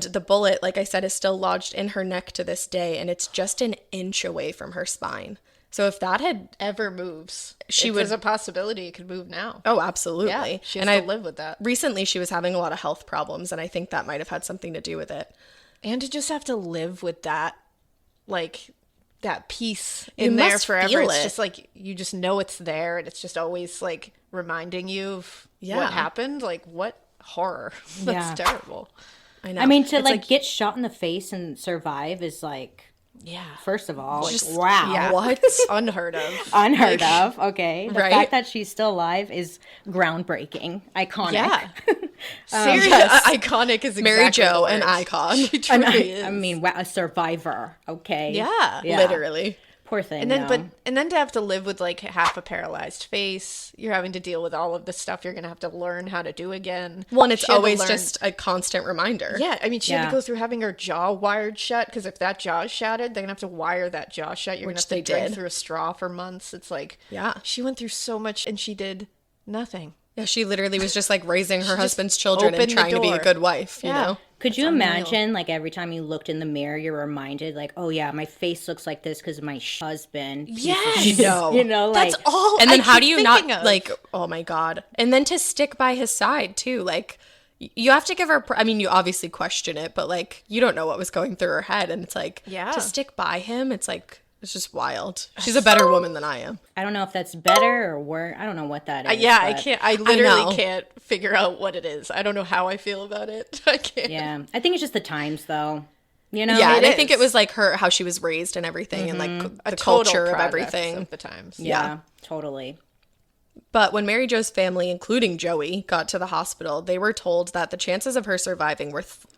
the bullet, like I said, is still lodged in her neck to this day, and it's just an inch away from her spine. So if that had ever moves, she would. There's a possibility it could move now. Oh, absolutely. Yeah, she has to live with that. Recently, she was having a lot of health problems, and I think that might have had something to do with it. And to just have to live with that, like that peace in there forever. It's just like you just know it's there, and it's just always like reminding you of what happened. Like what. Horror. That's terrible. I know. I mean, to like get shot in the face and survive is like, first of all, like, wow. Yeah. What? Unheard of. Unheard of. Okay. The fact that she's still alive is groundbreaking. Iconic. Yeah. Seriously, iconic is exactly Mary Jo, an icon. She truly is. I mean, wow, a survivor. Okay. Yeah. Literally. Poor thing. And then, and then to have to live with like half a paralyzed face, you're having to deal with all of the stuff you're gonna have to learn how to do again. Well, and it's always just a constant reminder. Yeah, I mean, she had to go through having her jaw wired shut because if that jaw is shattered, they're gonna have to wire that jaw shut. You're gonna have to drink through a straw for months. It's like, she went through so much and she did nothing. Yeah, she literally was just like raising her husband's children and trying to be a good wife, you know? Could you imagine, like, every time you looked in the mirror, you're reminded, like, oh, yeah, my face looks like this because my husband. Yes. You know, like. That's all. And then I how keep do you not, thinking of. like, oh my God. And then to stick by his side, too. Like, you have to give her, I mean, you obviously question it, but, like, you don't know what was going through her head. And it's like, to stick by him, it's like, it's just wild. She's a better woman than I am. I don't know if that's better or worse. I don't know what that is. Yeah, I can't. I literally know. can't figure out what it is. I don't know how I feel about it. I can't. Yeah, I think it's just the times, though. You know. Yeah, and I is. think it was like how she was raised and everything, and like A the total culture of product everything. of the times. Yeah, totally. But when Mary Jo's family, including Joey, got to the hospital, they were told that the chances of her surviving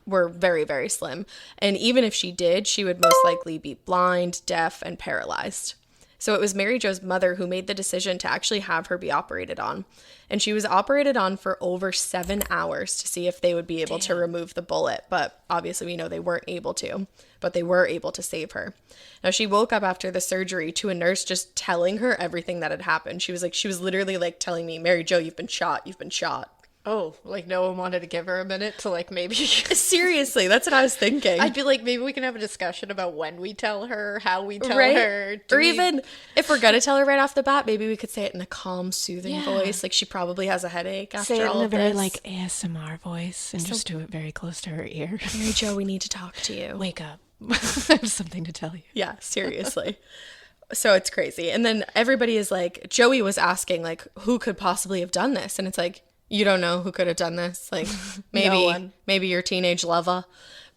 were very, very slim. And even if she did, she would most likely be blind, deaf, and paralyzed. So it was Mary Jo's mother who made the decision to actually have her be operated on. And she was operated on for over 7 hours to see if they would be able to remove the bullet. But obviously we know they weren't able to, but they were able to save her. Now she woke up after the surgery to a nurse just telling her everything that had happened. She was literally like telling me, Mary Jo, you've been shot. Oh, like no one wanted to give her a minute to like maybe. Seriously, that's what I was thinking. I'd be like, maybe we can have a discussion about when we tell her, how we tell Right? her. Or even if we're gonna tell her right off the bat, maybe we could say it in a calm, soothing voice. Like she probably has a headache after say it all in a of very this. like ASMR voice and just do it very close to her ear. Mary Jo, we need to talk to you. Wake up. I have something to tell you. Yeah, seriously. So it's crazy. And then everybody is like, Joey was asking like, who could possibly have done this? And it's like, you don't know who could have done this. Like maybe your teenage lover.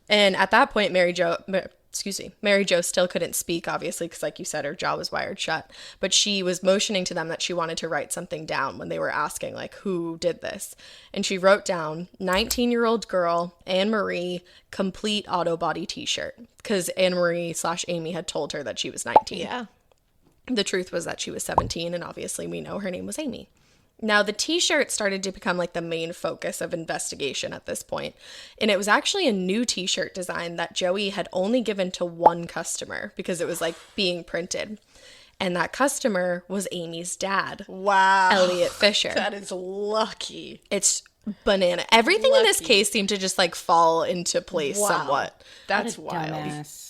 And at that point, Mary Jo still couldn't speak, obviously, because like you said, her jaw was wired shut. But she was motioning to them that she wanted to write something down when they were asking, like, who did this? And she wrote down 19-year-old girl, Anne-Marie, complete auto body t-shirt. Because Anne-Marie/Amy had told her that she was 19. Yeah. The truth was that she was 17, and obviously we know her name was Amy. Now, the t-shirt started to become like the main focus of investigation at this point. And it was actually a new t-shirt design that Joey had only given to one customer because it was like being printed. And that customer was Amy's dad. Wow. Elliot Fisher. That is lucky. It's banana. Everything in this case seemed to just like fall into place somewhat. That's wild. Dumbass.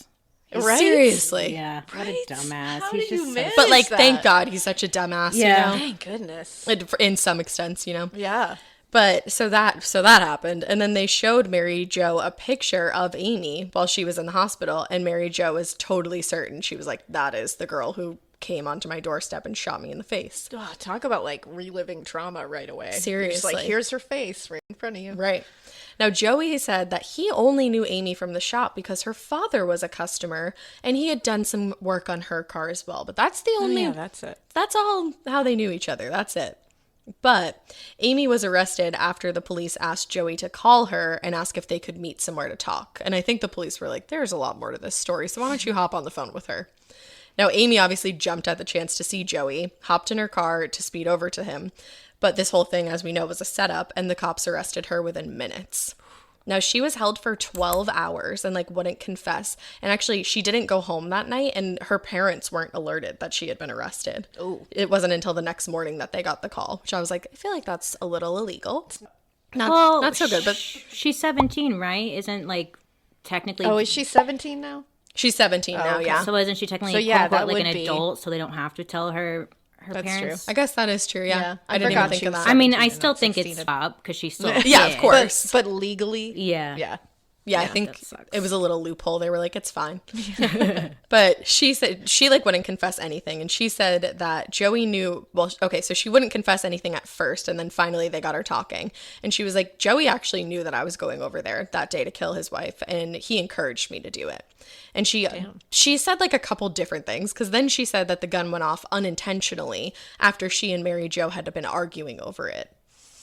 Right? Seriously. Yeah, what a dumbass. How He's did you just manage But like, that? thank God he's such a dumbass, Yeah. you know? Thank goodness. In some extent, you know? Yeah. But so that happened. And then they showed Mary Jo a picture of Amy while she was in the hospital. And Mary Jo was totally certain. She was like, that is the girl who came onto my doorstep and shot me in the face. Oh, talk about like reliving trauma right away. You're just Seriously. like, here's her face right in front of you. Right. Now, Joey said that he only knew Amy from the shop because her father was a customer and he had done some work on her car as well. But that's the only, that's it. that's all how they knew each other. That's it. But Amy was arrested after the police asked Joey to call her and ask if they could meet somewhere to talk. And I think the police were like, there's a lot more to this story, so why don't you hop on the phone with her? Now, Amy obviously jumped at the chance to see Joey, hopped in her car to speed over to him. But this whole thing, as we know, was a setup, and the cops arrested her within minutes. Now, she was held for 12 hours and, like, wouldn't confess. And actually, she didn't go home that night, and her parents weren't alerted that she had been arrested. Oh. It wasn't until the next morning that they got the call, which I was like, I feel like that's a little illegal. Not so good, but she's 17, right? Isn't like technically. Oh, is she 17 now? she's 17 now, okay. yeah. So isn't she technically So, yeah, quote, unquote, that like an would be- adult? So they don't have to tell her That's parents. true. I guess that is true, yeah. I didn't even forgot think she of was that. I mean, 17 I and still not think 16 it's up because she's still. Yeah, of course. But legally, Yeah. yeah. Yeah, I think that sucks. it was a little loophole. They were like, it's fine. But she said she like wouldn't confess anything. And she said that Joey knew, well, okay, so she wouldn't confess anything at first. And then finally they got her talking. And she was like, Joey actually knew that I was going over there that day to kill his wife. And he encouraged me to do it. And she said like a couple different things, because then she said that the gun went off unintentionally after she and Mary Jo had been arguing over it.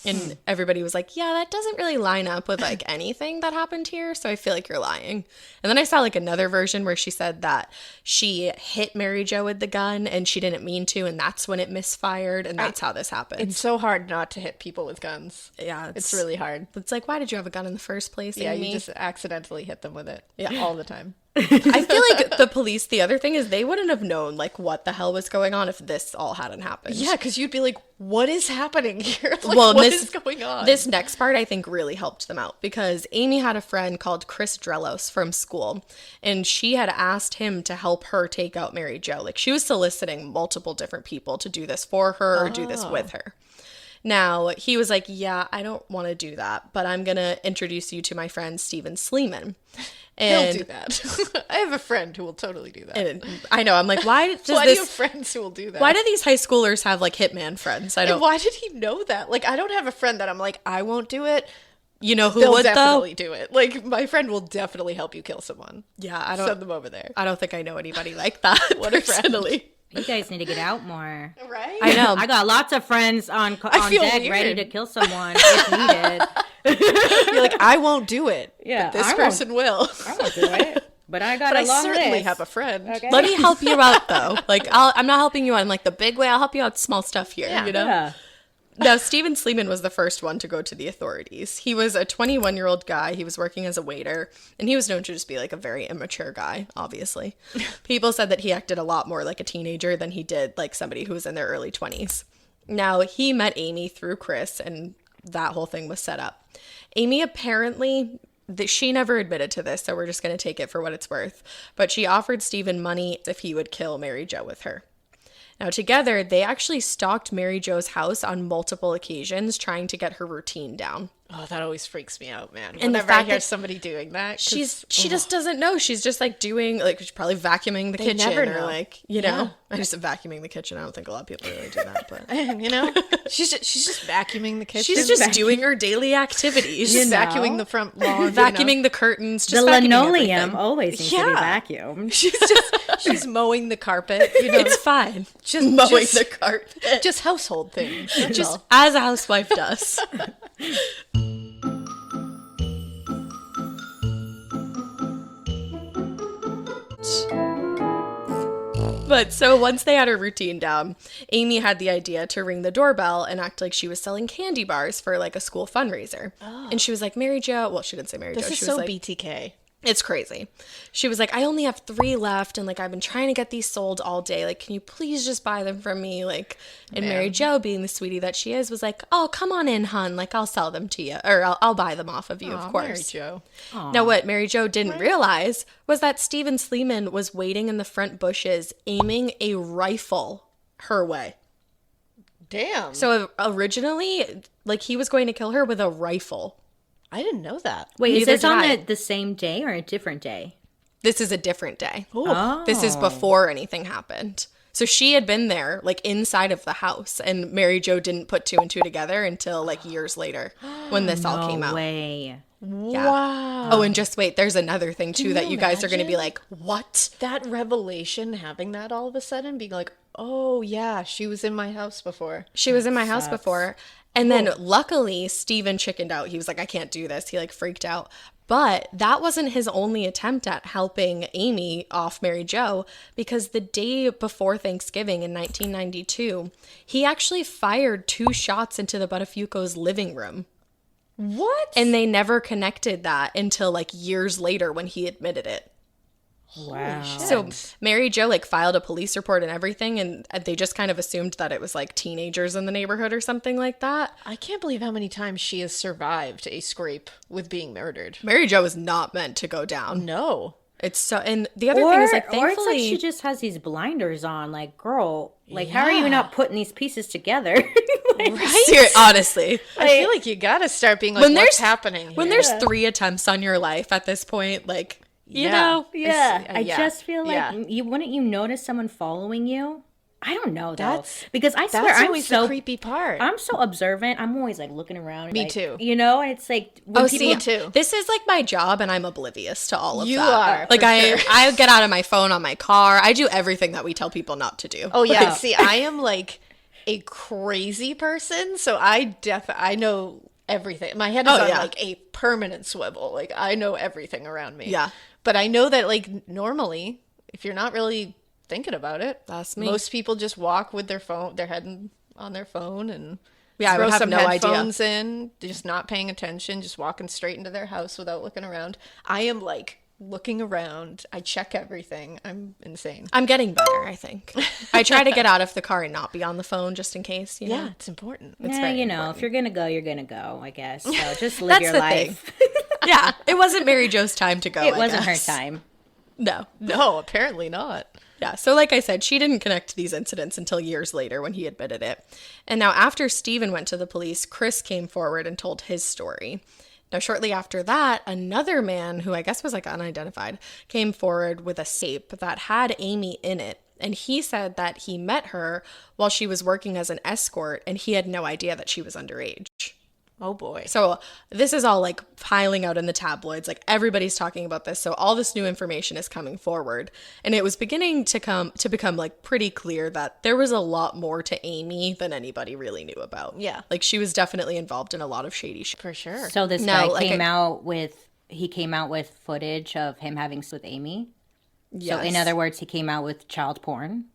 And everybody was like, yeah, that doesn't really line up with like anything that happened here. So I feel like you're lying. And then I saw like another version where she said that she hit Mary Jo with the gun and she didn't mean to. And that's when it misfired. And that's how this happened. It's so hard not to hit people with guns. Yeah. It's really hard. It's like, why did you have a gun in the first place? Yeah, Amy? you just accidentally hit them with it. Yeah. All the time. I feel like the police, the other thing is they wouldn't have known like what the hell was going on if this all hadn't happened. Yeah, because you'd be like, what is happening here? Like, well, what is going on? This next part I think really helped them out because Amy had a friend called Chris Drelos from school, and she had asked him to help her take out Mary Jo. Like she was soliciting multiple different people to do this for her or do this with her. Now, he was like, yeah, I don't want to do that, but I'm going to introduce you to my friend Steven Sleeman. And he'll do that. I have a friend who will totally do that. And I know. I'm like, why does why do you have friends who will do that? Why do these high schoolers have like hitman friends? I don't. And why did he know that? Like, I don't have a friend that I'm like, I won't do it. You know who They'll would definitely though? do it. Like, my friend will definitely help you kill someone. Yeah, I don't send them over there. I don't think I know anybody like that. What a friend. Personally. You guys need to get out more. Right? I know. I got lots of friends on feel deck weird. ready to kill someone if needed. You're like, I won't do it. Yeah, but this I person will. I won't do it. But I got But a I long certainly list. have a friend. Okay. Let me help you out though. Like I'm not helping you out in like the big way. I'll help you out small stuff here. Yeah. You know. Yeah. Now, Steven Sleeman was the first one to go to the authorities. He was a 21-year-old guy. He was working as a waiter, and he was known to just be like a very immature guy, obviously. People said that he acted a lot more like a teenager than he did like somebody who was in their early 20s. Now, he met Amy through Chris, and that whole thing was set up. Amy apparently, she never admitted to this, so we're just going to take it for what it's worth, but she offered Steven money if he would kill Mary Jo with her. Now, together, they actually stalked Mary Jo's house on multiple occasions, trying to get her routine down. Oh, that always freaks me out, man. And the Whenever I fact hear that somebody doing that, she just doesn't know. She's just like doing, like, she's probably vacuuming the kitchen never or know. like, you know, I just vacuuming the kitchen. I don't think a lot of people really do that, but you know, she's just vacuuming the kitchen. she's just doing her daily activities. She's You know. vacuuming the front lawn, vacuuming the curtains, The just vacuuming linoleum everything. always needs to be vacuumed. She's mowing the carpet. You know, It's fine. just Mowing just, the carpet. just household things. That's Just all. as a housewife does. But so once they had her routine down, Amy had the idea to ring the doorbell and act like she was selling candy bars for like a school fundraiser. And she was like, Mary Jo, well, she didn't say Mary Jo. This is She so was like, BTK. it's crazy. She was like, I only have 3 left, and like I've been trying to get these sold all day. Like, can you please just buy them from me? Like, and Mary Jo, being the sweetie that she is, was like, oh, come on in, hun. Like, I'll sell them to you, or I'll buy them off of you, of course. Mary Jo. Now, what Mary Jo didn't realize was that Steven Sleeman was waiting in the front bushes, aiming a rifle her way. Damn. So originally, like, he was going to kill her with a rifle. I didn't know that. Wait, is Neither this did on I. the same day or a different day? This is a different day. Oh. This is before anything happened. So she had been there, like, inside of the house, and Mary Jo didn't put 2 and 2 together until, like, years later when this all came out. No way. Yeah. Wow. Oh, and just wait, there's another thing, too, that you guys are going to be imagine? like, what? That revelation, having that all of a sudden, being like, oh, yeah, she was in my house before. She was in my house before. And then luckily, Steven chickened out. He was like, I can't do this. He like freaked out. But that wasn't his only attempt at helping Amy off Mary Jo, because the day before Thanksgiving in 1992, he actually fired 2 shots into the Buttafuoco's living room. What? And they never connected that until like years later when he admitted it. Wow. So Mary Jo like filed a police report and everything, and they just kind of assumed that it was like teenagers in the neighborhood or something like that. I can't believe how many times she has survived a scrape with being murdered. Mary Jo is not meant to go down. No. It's so, and the other thing is like, or it's like thankfully, she just has these blinders on. Like, girl, like, how are you not putting these pieces together? Like, honestly, I feel like you gotta start being like, when what's there's happening here? when there's 3 attempts on your life at this point, like, you know, yeah, I yeah, just feel like yeah. you wouldn't you notice someone following you? I don't know though, That's- because I swear That's I'm always so the creepy part. I'm so observant. I'm always like looking around. Me like, too. You know, and it's like when oh, people see, too. this is like my job, and I'm oblivious to all of You that. are, Like for I sure. I get out of my phone on my car. I do everything that we tell people not to do. Oh yeah, see, I am like a crazy person, so I know everything. My head is Oh, on yeah. like a permanent swivel. Like I know everything around me. Yeah. But I know that like normally, if you're not really thinking about it, That's me. Most people just walk with their phone, their head on their phone, and Yeah, I throw would have some no idea. headphones in, just not paying attention, just walking straight into their house without looking around. I am like looking around. I check everything. I'm insane. I'm getting better, I think. I try to get out of the car and not be on the phone just in case, you know? Yeah, it's important. It's Yeah, very you know, important. if you're gonna go, you're gonna go, I guess. So just live That's your the life. Yeah, it wasn't Mary Jo's time to go. It I wasn't guess. her time. No. No, apparently not. Yeah, so like I said, she didn't connect to these incidents until years later when he admitted it. And now after Stephen went to the police, Chris came forward and told his story. Now, shortly after that, another man, who I guess was like unidentified, came forward with a tape that had Amy in it. And he said that he met her while she was working as an escort, and he had no idea that she was underage. Oh boy. So this is all like piling out in the tabloids. Like everybody's talking about this. So all this new information is coming forward. And it was beginning to become like pretty clear that there was a lot more to Amy than anybody really knew about. Yeah. Like she was definitely involved in a lot of shady shit. For sure. So this No, guy like came out with footage of him having sex with Amy. Yes. So in other words, he came out with child porn.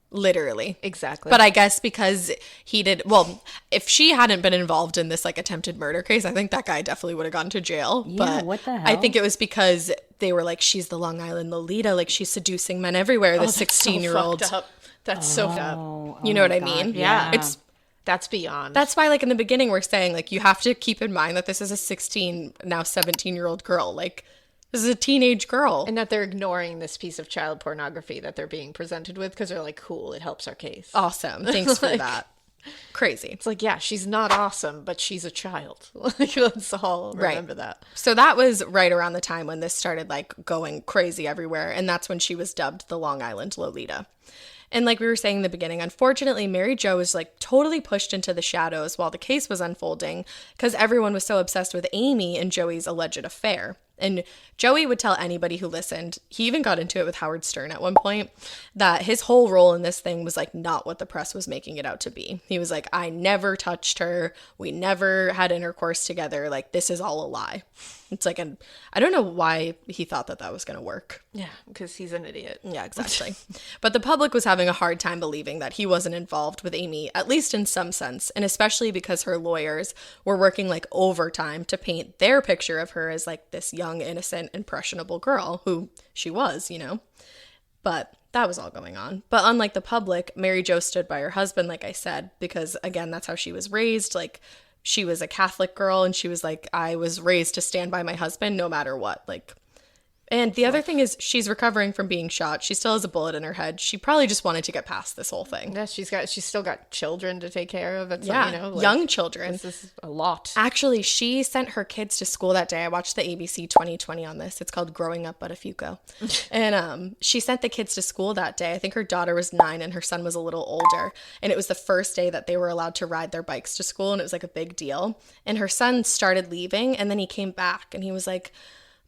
Literally. Exactly. But I guess because he did, well, if she hadn't been involved in this like attempted murder case, I think that guy definitely would have gone to jail. Yeah, but what the I hell? think it was because they were like, she's the Long Island Lolita, like she's seducing men everywhere, the 16-year-old. That's so fucked up. You know what I God, mean? Yeah. It's That's beyond. That's why, like, in the beginning, we're saying, like, you have to keep in mind that this is a 16, now 17-year-old girl. Like, this is a teenage girl. And that they're ignoring this piece of child pornography that they're being presented with because they're like, cool, it helps our case. Awesome. Thanks for that. Crazy. It's like, yeah, she's not awesome, but she's a child. Like, let's all remember that. So that was right around the time when this started, like, going crazy everywhere. And that's when she was dubbed the Long Island Lolita. And like we were saying in the beginning, unfortunately, Mary Jo was like totally pushed into the shadows while the case was unfolding because everyone was so obsessed with Amy and Joey's alleged affair. And Joey would tell anybody who listened, he even got into it with Howard Stern at one point, that his whole role in this thing was like not what the press was making it out to be. He was like, I never touched her. We never had intercourse together. Like, this is all a lie. It's like, I don't know why he thought that that was going to work. Yeah, because he's an idiot. Yeah, exactly. But the public was having a hard time believing that he wasn't involved with Amy, at least in some sense, and especially because her lawyers were working like overtime to paint their picture of her as like this young, innocent, impressionable girl who she was, you know. But that was all going on. But unlike the public, Mary Jo stood by her husband, like I said, because again, that's how she was raised. Like, she was a Catholic girl, and she was like, I was raised to stand by my husband no matter what. Like, and the other thing is she's recovering from being shot. She still has a bullet in her head. She probably just wanted to get past this whole thing. Yeah, she's still got children to take care of. It's Yeah, like, you know, like, young children. This is a lot. Actually, she sent her kids to school that day. I watched the ABC 2020 on this. It's called Growing Up at a Fuco. And she sent the kids to school that day. I think her daughter was 9 and her son was a little older. And it was the first day that they were allowed to ride their bikes to school. And it was like a big deal. And her son started leaving and then he came back and he was like,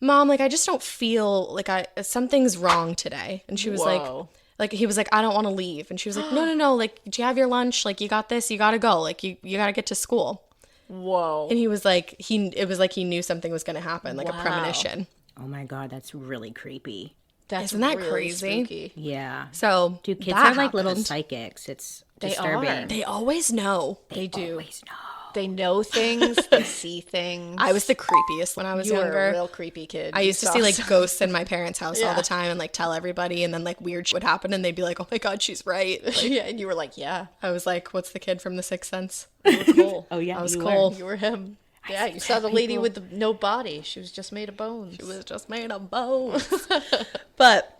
Mom, like, I just don't feel like something's wrong today. And she was like, he was like, I don't want to leave. And she was like, no, like, do you have your lunch? Like, you got this, you got to go. Like, you got to get to school. Whoa. And he was like, it was like he knew something was going to happen, like a premonition. Oh my God, that's really creepy. Isn't that really crazy? spooky. Yeah. So, Dude, kids that are like little happened. psychics. It's They disturbing. are. They always know. They do. Always know. They know things. They see things. I was the creepiest when I was you younger. were a real creepy kid. I used to see like ghosts in my parents' house all Yeah. the time and like tell everybody, and then like weird shit would happen and they'd be like, oh my God, she's right. Like, Yeah, and you were like, yeah, I was like, what's the kid from The Sixth Sense? you were cool. Oh yeah, I was you cool. You were him. Yeah, you saw the lady with the no body. She was just made of bones. She was just made of bones. But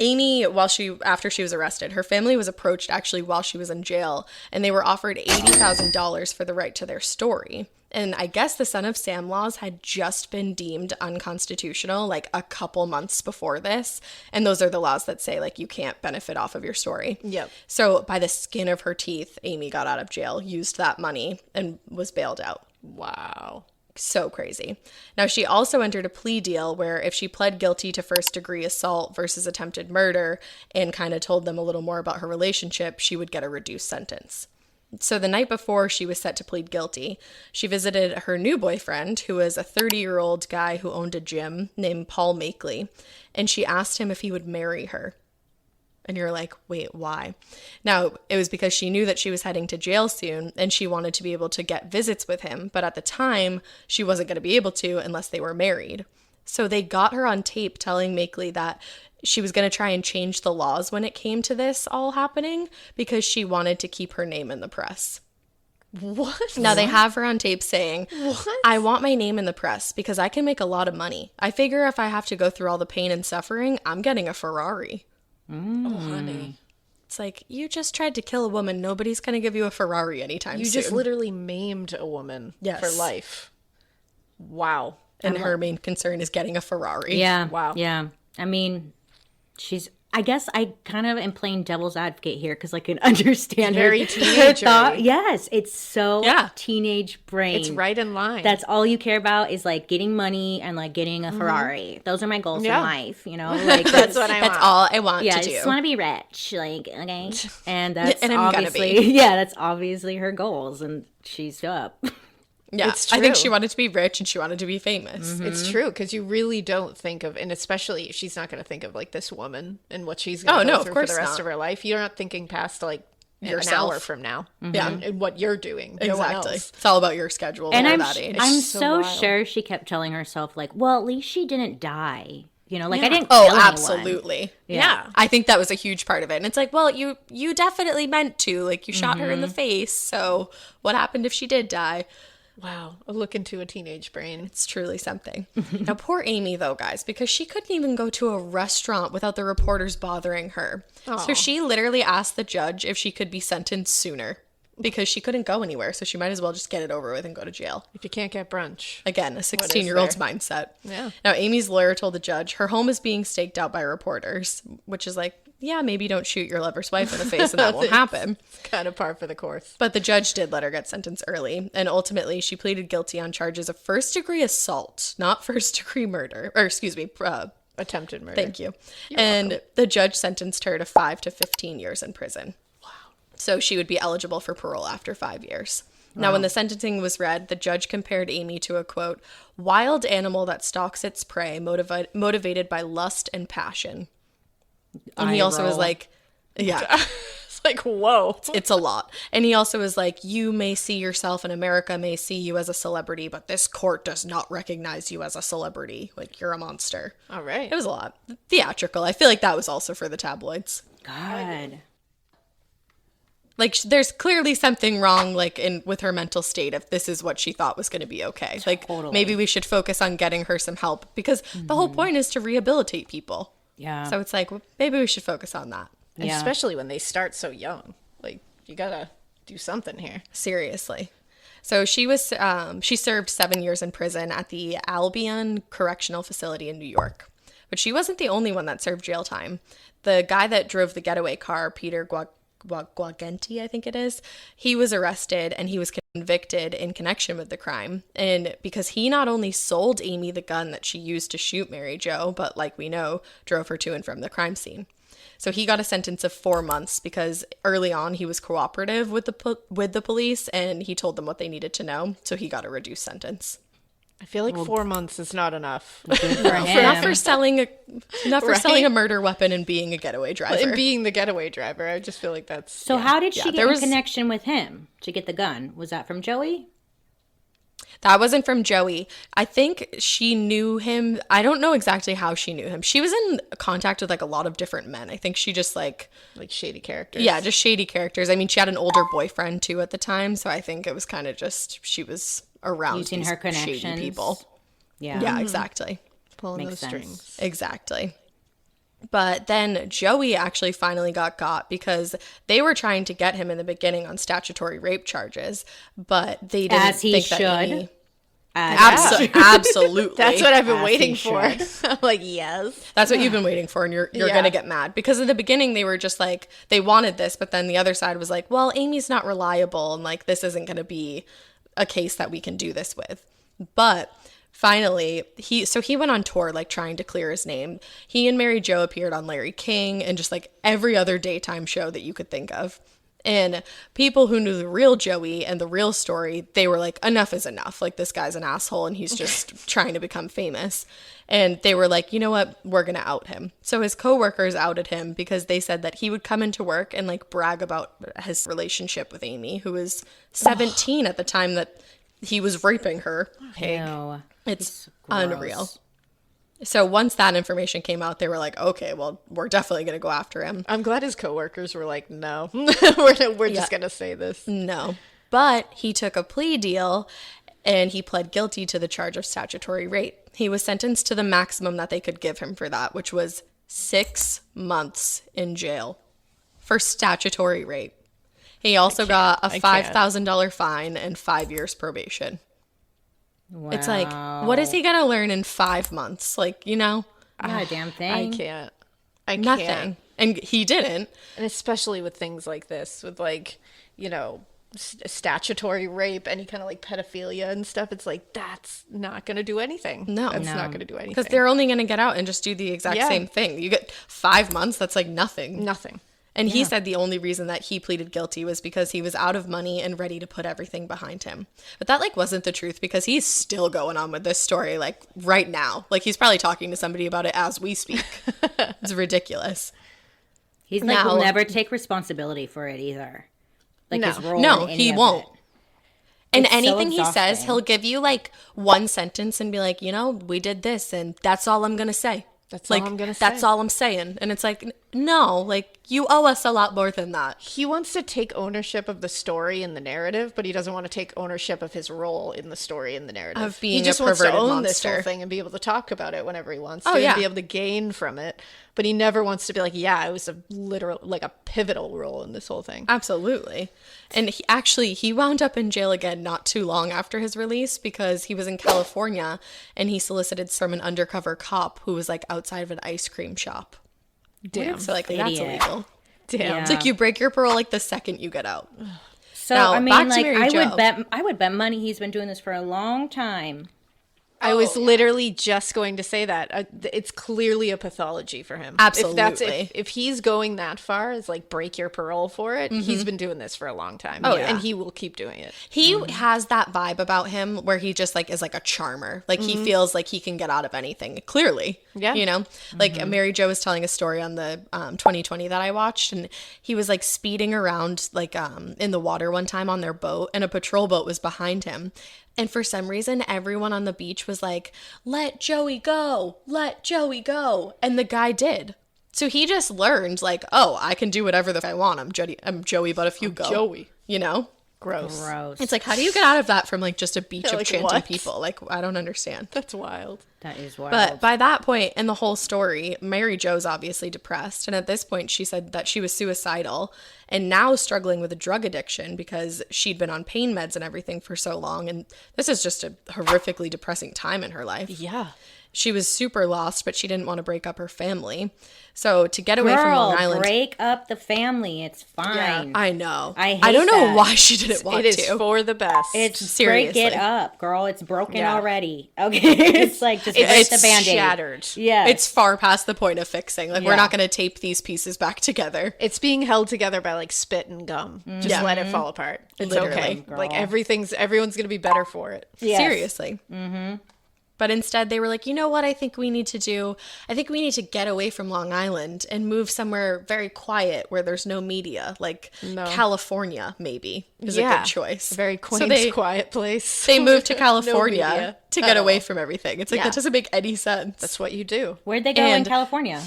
Amy, after she was arrested, her family was approached actually while she was in jail, and they were offered $80,000 for the right to their story. And I guess the Son of Sam laws had just been deemed unconstitutional like a couple months before this. And those are the laws that say like you can't benefit off of your story. Yep. So by the skin of her teeth, Amy got out of jail, used that money, and was bailed out. Wow. So crazy. Now, she also entered a plea deal where if she pled guilty to first-degree assault versus attempted murder and kind of told them a little more about her relationship, she would get a reduced sentence. So the night before she was set to plead guilty, she visited her new boyfriend, who was a 30-year-old guy who owned a gym named Paul Makeley, and she asked him if he would marry her. And you're like, wait, why? Now, it was because she knew that she was heading to jail soon and she wanted to be able to get visits with him. But at the time, she wasn't going to be able to unless they were married. So they got her on tape telling Makeley that she was going to try and change the laws when it came to this all happening because she wanted to keep her name in the press. What? Now they have her on tape saying, What? I want my name in the press because I can make a lot of money. I figure if I have to go through all the pain and suffering, I'm getting a Ferrari. Oh, honey. It's like, you just tried to kill a woman. Nobody's going to give you a Ferrari anytime You soon. just literally maimed a woman for life. Wow. And her main concern is getting a Ferrari. Yeah. Wow. Yeah. I mean, I guess I kind of am playing devil's advocate here because I can understand Very her teenager. thought. Yes, it's so Yeah. teenage brain. It's right in line. That's all you care about is like getting money and like getting a Ferrari. Those are my goals in life, you know? Like That's what I want. That's all I want yeah, to do. I just want to be rich, like, okay. And that's And I'm gonna obviously be. yeah, that's obviously her goals and she's up. Yeah, It's I think true. she wanted to be rich and she wanted to be famous. It's true, because you really don't think of, and especially she's not going to think of like this woman and what she's going to go through for the rest of her life. You're not thinking past like Yourself. an hour from now, Yeah. and what you're doing. No one Exactly. else. It's all about your schedule And at I'm that age. I'm so so wild. sure she kept telling herself like, well, at least she didn't die. You know, like I didn't Oh, kill anyone. absolutely. Yeah. I think that was a huge part of it. And it's like, well, you definitely meant to. Like, you shot her in the face. So what happened if she did die? Wow, a look into a teenage brain. It's truly something. Now, poor Amy, though, guys, because she couldn't even go to a restaurant without the reporters bothering her. So she literally asked the judge if she could be sentenced sooner because she couldn't go anywhere. So she might as well just get it over with and go to jail. If you can't get brunch, Again, a 16-year-old's mindset. Yeah. Now, Amy's lawyer told the judge her home is being staked out by reporters, which is like, yeah, maybe don't shoot your lover's wife in the face and that won't happen. it's kind of par for the course. But the judge did let her get sentenced early, and ultimately she pleaded guilty on charges of first-degree assault, not first-degree murder. Or, excuse me, Attempted murder. thank you. And the judge sentenced her to 5 to 15 years in prison. Wow. So she would be eligible for parole after 5 years. Now, when the sentencing was read, the judge compared Amy to a, quote, wild animal that stalks its prey, motivated by lust and passion. And he also was like, yeah, It's like, whoa. it's a lot. And he also was like, you may see yourself in America, may see you as a celebrity, but this court does not recognize you as a celebrity. Like, you're a monster. All right. It was a lot. Theatrical. I feel like that was also for the tabloids. God. Like, there's clearly something wrong, like, with her mental state if this is what she thought was going to be okay. Like, maybe we should focus on getting her some help because the whole point is to rehabilitate people. Yeah. So it's like, well, maybe we should focus on that. And especially when they start so young. Like, you gotta do something here. Seriously. So she served 7 years in prison at the Albion Correctional Facility in New York. But she wasn't the only one that served jail time. The guy that drove the getaway car, Peter Guagenti, I think it is, he was arrested and he was convicted in connection with the crime. And because he not only sold Amy the gun that she used to shoot Mary Jo, but like we know, drove her to and from the crime scene. So he got a sentence of 4 months because early on he was cooperative with the police and he told them what they needed to know. So he got a reduced sentence. I feel like 4 months is not enough. Not for selling a murder weapon and being a getaway driver. And being the getaway driver. I just feel like that's... So how did she there get was- in connection with him to get the gun? Was that from Joey? That wasn't from Joey. I think she knew him. I don't know exactly how she knew him. She was in contact with like a lot of different men. I think she just like shady characters. Yeah, just shady characters. I mean, she had an older boyfriend too at the time, so I think it was kind of just she was around Using these her connections. shady people. Yeah. Yeah, exactly. Pulling Makes those sense. strings. Exactly. But then Joey actually finally got because they were trying to get him in the beginning on statutory rape charges, but they didn't As he think that should. Amy... Absolutely. That's what I've been As waiting he for. I'm like, yes. That's what you've been waiting for, and you're gonna get mad. Because in the beginning they were just like, they wanted this, but then the other side was like, well, Amy's not reliable, and like this isn't gonna be a case that we can do this with. But finally, he went on tour, like trying to clear his name. He and Mary Jo appeared on Larry King and just like every other daytime show that you could think of. And people who knew the real Joey and the real story, they were like, enough is enough. Like, this guy's an asshole and he's just trying to become famous. And they were like, you know what? We're going to out him. So his coworkers outed him because they said that he would come into work and like brag about his relationship with Amy, who was 17 at the time that he was raping her. Ew. It's Gross. unreal. So once that information came out, they were like, okay, well, we're definitely going to go after him. I'm glad his coworkers were like, no, we're just going to say this. No. But he took a plea deal and he pled guilty to the charge of statutory rape. He was sentenced to the maximum that they could give him for that, which was 6 months in jail for statutory rape. He also got a $5,000 fine and 5 years probation. Wow. It's like, what is he going to learn in 5 months? Like, you know? Not a damn thing. I can't. Nothing. And he didn't. And especially with things like this, with like, you know, statutory rape, any kind of like pedophilia and stuff, it's like, that's not going to do anything. No. That's not going to do anything. Because they're only going to get out and just do the exact same thing. You get 5 months, that's like nothing. Nothing. And he said the only reason that he pleaded guilty was because he was out of money and ready to put everything behind him. But that like wasn't the truth, because he's still going on with this story like right now. Like he's probably talking to somebody about it as we speak. It's ridiculous. He's like, will never take responsibility for it either. Like his role No, in any he of won't. it. And It's so anything he says, exhausting. he'll give you like one sentence and be like, you know, we did this and that's all I'm going to say. That's like, all I'm going to say. That's all I'm saying. And it's like, no, like you owe us a lot more than that. He wants to take ownership of the story and the narrative, but he doesn't want to take ownership of his role in the story and the narrative. Of being he just a wants to perverted own this monster. whole thing and be able to talk about it whenever he wants to, Oh, yeah. and be able to gain from it. But he never wants to be like, yeah, it was a literal, like a pivotal role in this whole thing. Absolutely. And he wound up in jail again not too long after his release, because he was in California and he solicited from an undercover cop who was like outside of an ice cream shop. Damn. So like that's Idiot. illegal. Damn. Yeah. It's like you break your parole like the second you get out. So Now, I back mean, to like Mary Jo. I would bet money he's been doing this for a long time. I was literally just going to say that. It's clearly a pathology for him. Absolutely. If he's going that far as like break your parole for it, he's been doing this for a long time. Oh, yeah. And he will keep doing it. He has that vibe about him where he just like is like a charmer. Like he feels like he can get out of anything. Clearly. Yeah. You know? Like Mary Jo was telling a story on the 2020 that I watched, and he was like speeding around like in the water one time on their boat, and a patrol boat was behind him. And for some reason, everyone on the beach was like, let Joey go, let Joey go. And the guy did. So he just learned like, oh, I can do whatever the f- I want. I'm Joey, but if you go. Joey. You know? Gross. It's like, how do you get out of that from like just a beach of Like, chanting what? people? Like, I don't understand. That's wild. That is wild. But by that point in the whole story, Mary Jo's obviously depressed. And at this point, she said that she was suicidal and now struggling with a drug addiction because she'd been on pain meds and everything for so long. And this is just a horrifically depressing time in her life. Yeah. She was super lost, but she didn't want to break up her family. So to get away from Long Island. break up the family. It's fine. Yeah, I know. I hate don't know that. why she didn't want It is to. for the best. It's Seriously. break it up, girl. It's broken Yeah. already. Okay, it's like just break it's the Band-Aid. shattered. Yeah, It's far past the point of fixing. Like, we're Yeah. not going to tape these pieces back together. It's being held together by like spit and gum. Just Yeah. let it fall apart. It's Literally, okay. girl. Like everyone's gonna be better for it. Yes. Seriously. But instead, they were like, you know what I think we need to do? I think we need to get away from Long Island and move somewhere very quiet where there's no media, like California, maybe, is a good choice. A very quaint, So they, quiet place. they moved to No California media. to get away from everything. It's like, that doesn't make any sense. That's what you do. Where'd they go in And- California?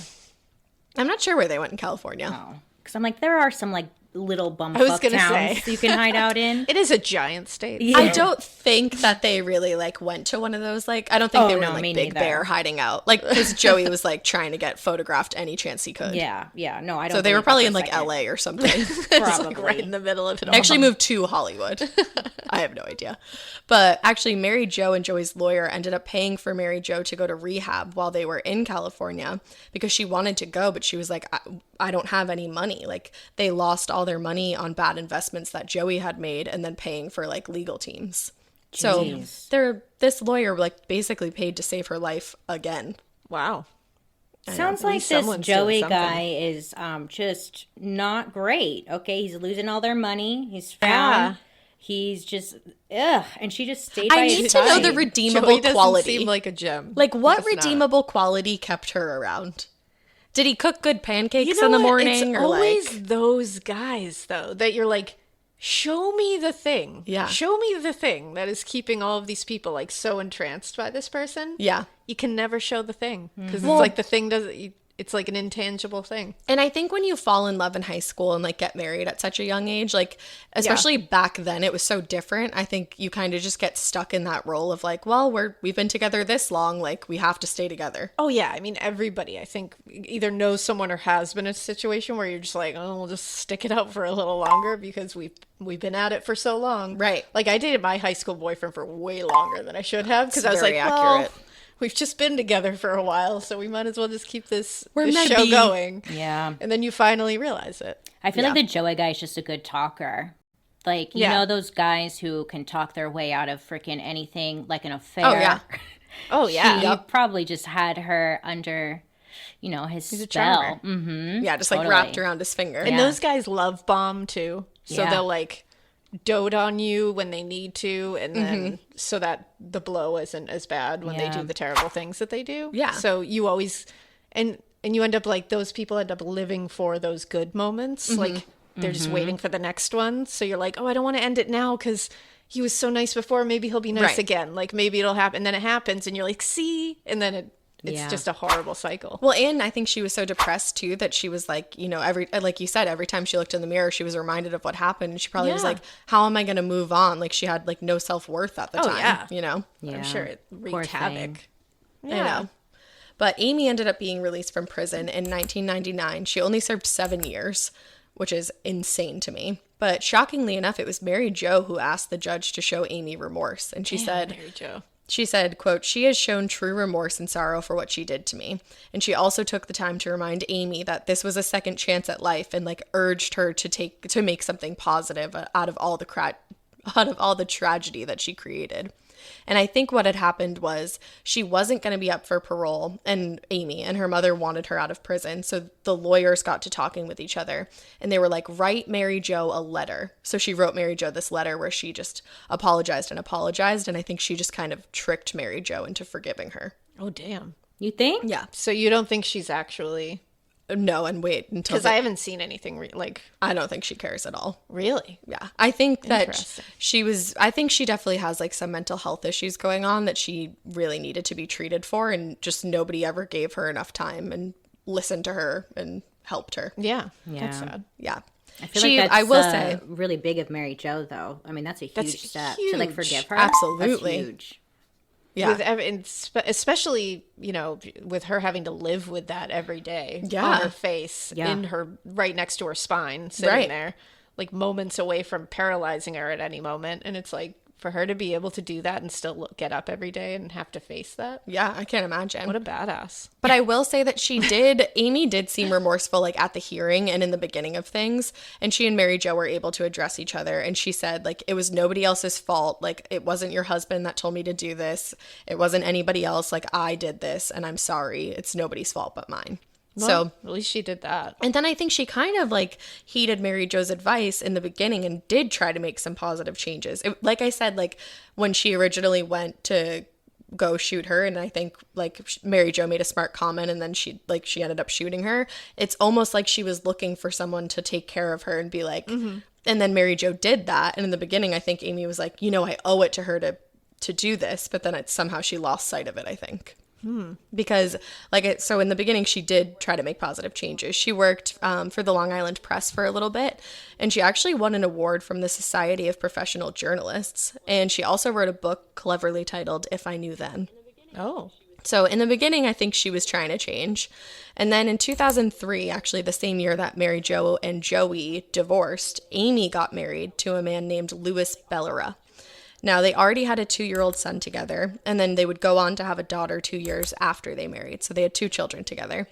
I'm not sure where they went in California. Oh, because I'm like, there are some like little I was bumfuck gonna towns say. you can hide out in. It is a giant state. Yeah. I don't think that they really like went to one of those like I don't think Oh, they were no, in, like me Big neither. Bear hiding out like because Joey was like trying to get photographed any chance he could. Yeah, no, I don't. So they were believe probably that in for a like second. LA or something. It's like Probably. right in the middle of it all. They actually moved to Hollywood. I have no idea. But actually, Mary Jo and Joey's lawyer ended up paying for Mary Jo to go to rehab while they were in California because she wanted to go, but she was like, I don't have any money. Like, they lost all their money on bad investments that Joey had made and then paying for like legal teams. Jeez. So this lawyer like basically paid to save her life again. Wow. Sounds At like least this someone's doing Joey something. guy is just not great. Okay, he's losing all their money. He's found. Yeah. He's just and she just stayed by I his need to know side. the redeemable Joey doesn't quality. seem like a gem. Like, what He does not. redeemable quality kept her around? Did he cook good pancakes You know in the what? morning? It's or always like, those guys, though, that you're like, show me the thing. Yeah. Show me the thing that is keeping all of these people like so entranced by this person. yeah. you can never show the thing because it's like the thing doesn't. It's like an intangible thing. And I think when you fall in love in high school and like get married at such a young age, like especially back then, it was so different. I think you kind of just get stuck in that role of like, well, we've been together this long, like we have to stay together. Oh yeah, I mean everybody I think either knows someone or has been in a situation where you're just like, oh, we'll just stick it out for a little longer because we've been at it for so long. Right. Like I dated my high school boyfriend for way longer than I should have because I was like, accurate. well, we've just been together for a while, so we might as well just keep this show maybe going. Yeah. And then you finally realize it. I feel like the Joey guy is just a good talker. Like, you know those guys who can talk their way out of freaking anything, like an affair? Oh, yeah. Oh, yeah. He probably just had her under, you know, his He's a spell. charmer. Mm-hmm. Yeah, just like wrapped around his finger. And those guys love bomb, too. So they'll, like, dote on you when they need to, and then so that the blow isn't as bad when they do the terrible things that they do. Yeah. So you always and you end up like those people end up living for those good moments. Like they're just waiting for the next one. So you're like, oh, I don't want to end it now because he was so nice before. Maybe he'll be nice again. Like maybe it'll happen. And then it happens, and you're like, see, and then it's just a horrible cycle. Well, and I think she was so depressed too that she was like, you know, like you said, every time she looked in the mirror, she was reminded of what happened. And she probably was like, how am I going to move on? Like she had like no self-worth at the time, you know? Yeah. I'm sure it wreaked havoc. I know. But Amy ended up being released from prison in 1999. She only served 7 years, which is insane to me. But shockingly enough, it was Mary Jo who asked the judge to show Amy remorse. And she said, Mary Jo. She said, quote, she has shown true remorse and sorrow for what she did to me. And she also took the time to remind Amy that this was a second chance at life and like urged her to make something positive out of all the tragedy that she created. And I think what had happened was she wasn't going to be up for parole, and Amy and her mother wanted her out of prison. So the lawyers got to talking with each other, and they were like, write Mary Jo a letter. So she wrote Mary Jo this letter where she just apologized. And I think she just kind of tricked Mary Jo into forgiving her. Oh, damn. You think? Yeah. So you don't think she's actually... No, and wait until... Because I haven't seen anything I don't think she cares at all. Really? Yeah. I think that I think she definitely has like some mental health issues going on that she really needed to be treated for, and just nobody ever gave her enough time and listened to her and helped her. Yeah. That's sad. Yeah. I feel like that's I will say, really big of Mary Jo, though. I mean, that's a huge step to like forgive her. Absolutely. That's huge. Yeah. Especially, you know, with her having to live with that every day Yeah. on her face, in her, right next to her spine, sitting there, like moments away from paralyzing her at any moment. And it's like, for her to be able to do that and still get up every day and have to face that. Yeah, I can't imagine. What a badass. But I will say that Amy did seem remorseful like at the hearing and in the beginning of things. And she and Mary Jo were able to address each other. And she said like, it was nobody else's fault. Like it wasn't your husband that told me to do this. It wasn't anybody else. Like I did this and I'm sorry. It's nobody's fault but mine. Well, so at least she did that. And then I think she kind of like heeded Mary Jo's advice in the beginning and did try to make some positive changes. Like I said, like when she originally went to go shoot her, and I think like Mary Jo made a smart comment, and then she ended up shooting her. It's almost like she was looking for someone to take care of her and be like, and then Mary Jo did that. And in the beginning, I think Amy was like, you know, I owe it to her to do this, but then somehow she lost sight of it, I think. Because so in the beginning she did try to make positive changes. She worked for the Long Island Press for a little bit, and she actually won an award from the Society of Professional Journalists, and she also wrote a book cleverly titled If I Knew Then. Oh. So in the beginning I think she was trying to change, and then in 2003, actually the same year that Mary Jo and Joey divorced, Amy got married to a man named Louis Bellera. Now, they already had a 2-year-old son together, and then they would go on to have a daughter 2 years after they married. So they had 2 children together.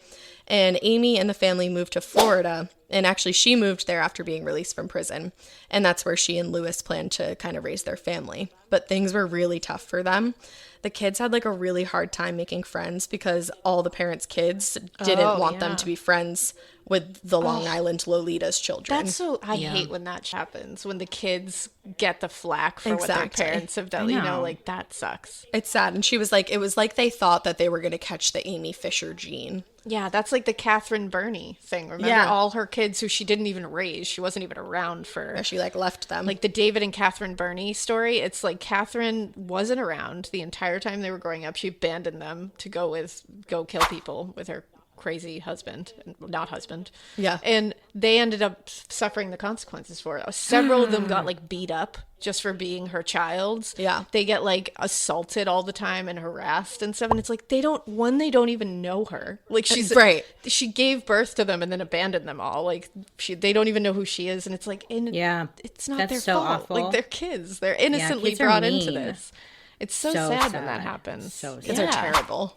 And Amy and the family moved to Florida, and actually she moved there after being released from prison. And that's where she and Louis planned to kind of raise their family. But things were really tough for them. The kids had like a really hard time making friends because all the parents' kids didn't want them to be friends with the Long Island Lolita's children. That's so, I hate when that happens, when the kids get the flack for what their parents have done. You know, like that sucks. It's sad. And she was like, it was like they thought that they were going to catch the Amy Fisher gene. Yeah, that's like the Catherine Burney thing. Remember all her kids who she didn't even raise. She wasn't even around for. She like left them. Like the David and Catherine Burney story. It's like Catherine wasn't around the entire time they were growing up. She abandoned them to go kill people with her crazy husband, not husband. Yeah. And they ended up suffering the consequences for it. Several of them got like beat up just for being her child. Yeah. They get like assaulted all the time and harassed and stuff. And it's like, they don't even know her. Like she's right. She gave birth to them and then abandoned them all. Like they don't even know who she is. And it's like, it's not their fault. Awful. Like they're kids. They're innocently kids are brought mean. into this. It's so sad when that happens. So kids are terrible.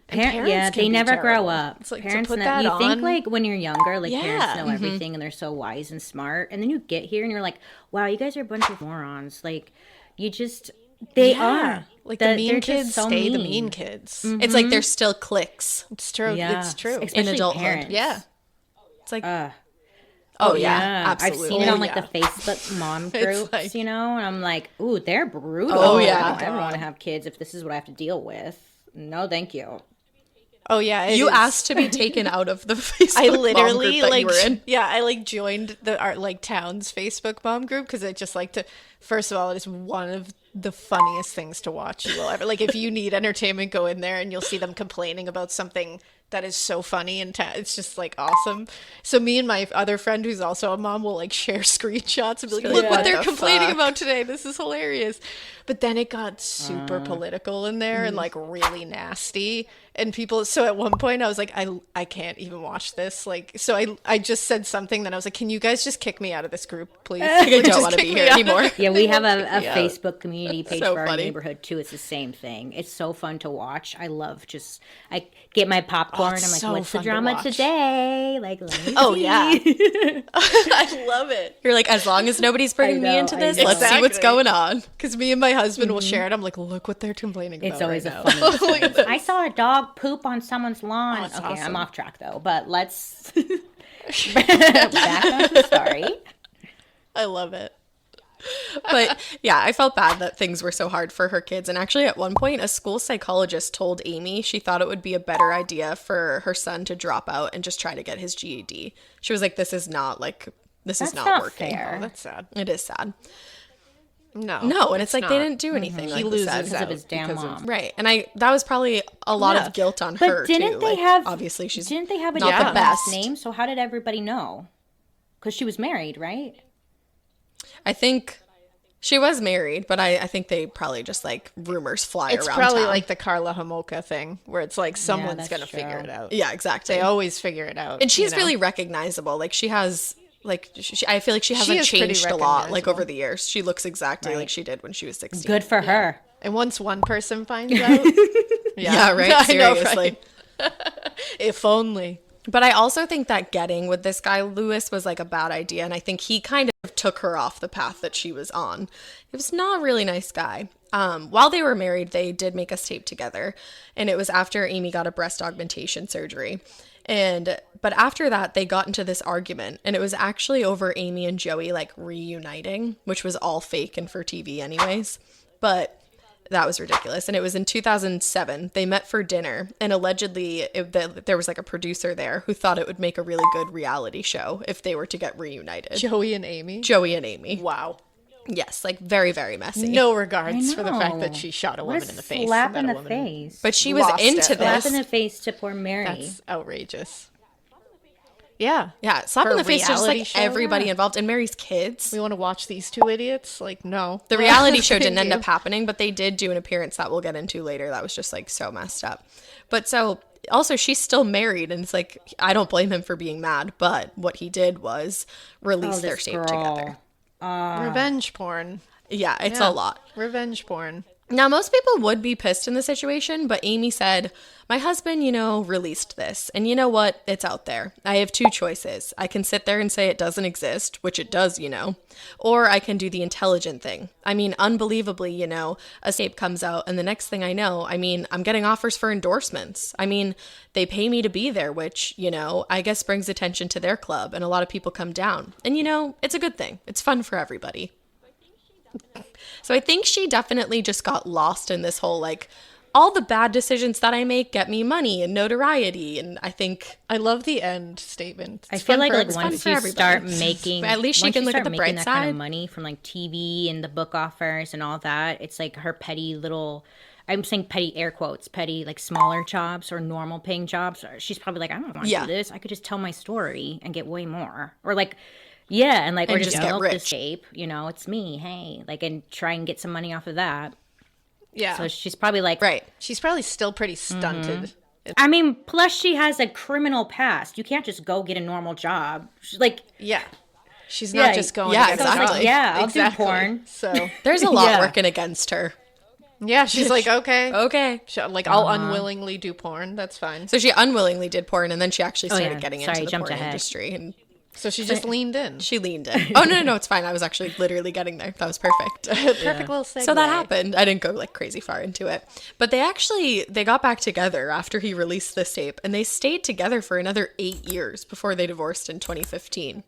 Parents they never grow terrible. up. It's like, parents to put know, that you on, think like when you're younger, like parents know Mm-hmm. everything and they're so wise and smart, and then you get here and you're like, wow, you guys are a bunch of morons. Like you just are like the mean they're kids just so stay the mean. mean kids. It's like there's still cliques It's true. Yeah. It's true. Especially in adulthood. parents. Yeah. It's like Oh yeah, absolutely. I've seen it on like the Facebook mom groups, like- and I'm like, ooh, they're brutal. Oh, yeah. I don't ever want to have kids if this is what I have to deal with. No, thank you. Oh yeah. you asked to be taken out of the Facebook I mom literally group that like you were in. I like joined our like town's Facebook mom group because I just like to. First of all, it is one of the funniest things to watch you will ever. Like if you need entertainment, go in there and you'll see them complaining about something that is so funny and it's just like awesome. So me and my other friend who's also a mom will like share screenshots and be like, look what they're complaining about today. This is hilarious. But then it got super political in there and like really nasty. And people, so at one point I was like, I can't even watch this. Like, so I just said something that I was like, can you guys just kick me out of this group, please? I Like, don't just want to kick be me here out. anymore. Yeah, we have a out. Facebook community page So for our funny. neighborhood too. It's the same thing. It's so fun to watch. I love I get my popcorn. it's I'm like, so what's the fun to drama watch. today? Like, let me Oh see. yeah. I love it. You're like, as long as nobody's bringing me know, into I this, know. let's see what's Exactly. going on. Because me and my husband will share it. I'm like, look what they're complaining about. It's always right a now. funny. Look at this. I saw a dog poop on someone's lawn. it's Okay, awesome. I'm off track though, but let's back on the story. I love it. But yeah, I felt bad that things were so hard for her kids. And actually, at one point, a school psychologist told Amy she thought it would be a better idea for her son to drop out and just try to get his GED. She was like, this is not That's not not working. fair. Oh, that's sad. It is sad. No, No, and it's like they not. didn't do anything. Like He we loses said. Because of his damn because of- mom. Right. And that was probably a lot Yeah. of guilt on But her didn't too. they Like, have? obviously she's Didn't they have a not the different last best. name? So how did everybody know? Because she was married, right? I think she was married, but I think they probably just like rumors fly It's around probably town. like the Carla Homolka thing, where it's like someone's that's gonna true. figure it out. Yeah, exactly. They always figure it out. And she's you know? really recognizable. Like she has like I feel like she hasn't is pretty changed a lot like recognizable. over the years. She looks exactly like she did when she was 16. Good for her. And once one person finds out, Yeah, right? I know, Seriously. right? If only. But I also think that getting with this guy Lewis was like a bad idea, and I think he kind of took her off the path that she was on. He was not a really nice guy. While they were married, they did make us tape together, and it was after Amy got a breast augmentation surgery. But after that, they got into this argument, and it was actually over Amy and Joey like reuniting, which was all fake and for TV anyways. But that was ridiculous. And it was in 2007. They met for dinner, and allegedly there was like a producer there who thought it would make a really good reality show if they were to get reunited. Joey and Amy. Joey and Amy. Wow. Yes, like very, very messy. No regards for the fact know. that she shot a What woman a in the face. slap and in that the a woman- face. But she was Lost into it. Slap this. in the face to poor Mary. That's outrageous. Yeah. Yeah, slap For in a the face to just reality like show? everybody involved, and Mary's kids. We want to watch these two idiots? Like, no. The reality show Thank didn't end you. up happening, but they did do an appearance that we'll get into later. That was just like so messed up. But so also she's still married, and it's like I don't blame him for being mad, but what he did was release their this tape girl. together. Revenge porn. Yeah, it's Yeah. a lot. Revenge porn. Now, most people would be pissed in the situation, but Amy said, my husband, released this. And you know what? It's out there. I have two choices. I can sit there and say it doesn't exist, which it does, or I can do the intelligent thing. I mean, unbelievably, a tape comes out, and the next thing I know, I'm getting offers for endorsements. I mean, they pay me to be there, which, I guess brings attention to their club, and a lot of people come down. And, it's a good thing. It's fun for everybody. So I think she definitely just got lost in this whole like all the bad decisions that I make get me money and notoriety. And I think I love the end statement. I feel like it's fun once for you everybody. start making, At least she once can you look at start the making bright that kind side. of money from like TV and the book offers and all that. It's like her petty little, I'm saying petty air quotes, petty like smaller jobs or normal paying jobs. She's probably like, I don't want to do this. I could just tell my story and get way more. Or like, yeah, and like, or just get milk rich. this shape, you know, it's me, hey, like, and try and get some money off of that. Yeah. So she's probably like, right. She's probably still pretty stunted. I mean, plus she has a criminal past. You can't just go get a normal job. She's like, Yeah. She's not just going yeah, to get a exactly. job. Like, yeah, I'll do Exactly. porn. So There's a lot Yeah. working against her. yeah, she's like, okay. Okay. Like, I'll unwillingly do porn. That's fine. So she unwillingly did porn, and then she actually started yeah. getting Sorry, into the jumped porn ahead. industry. And So she just leaned in. she leaned in. Oh, no, it's fine. I was actually literally getting there. That was perfect. Perfect little segue. So that happened. I didn't go like crazy far into it. But they got back together after he released this tape, and they stayed together for another 8 years before they divorced in 2015.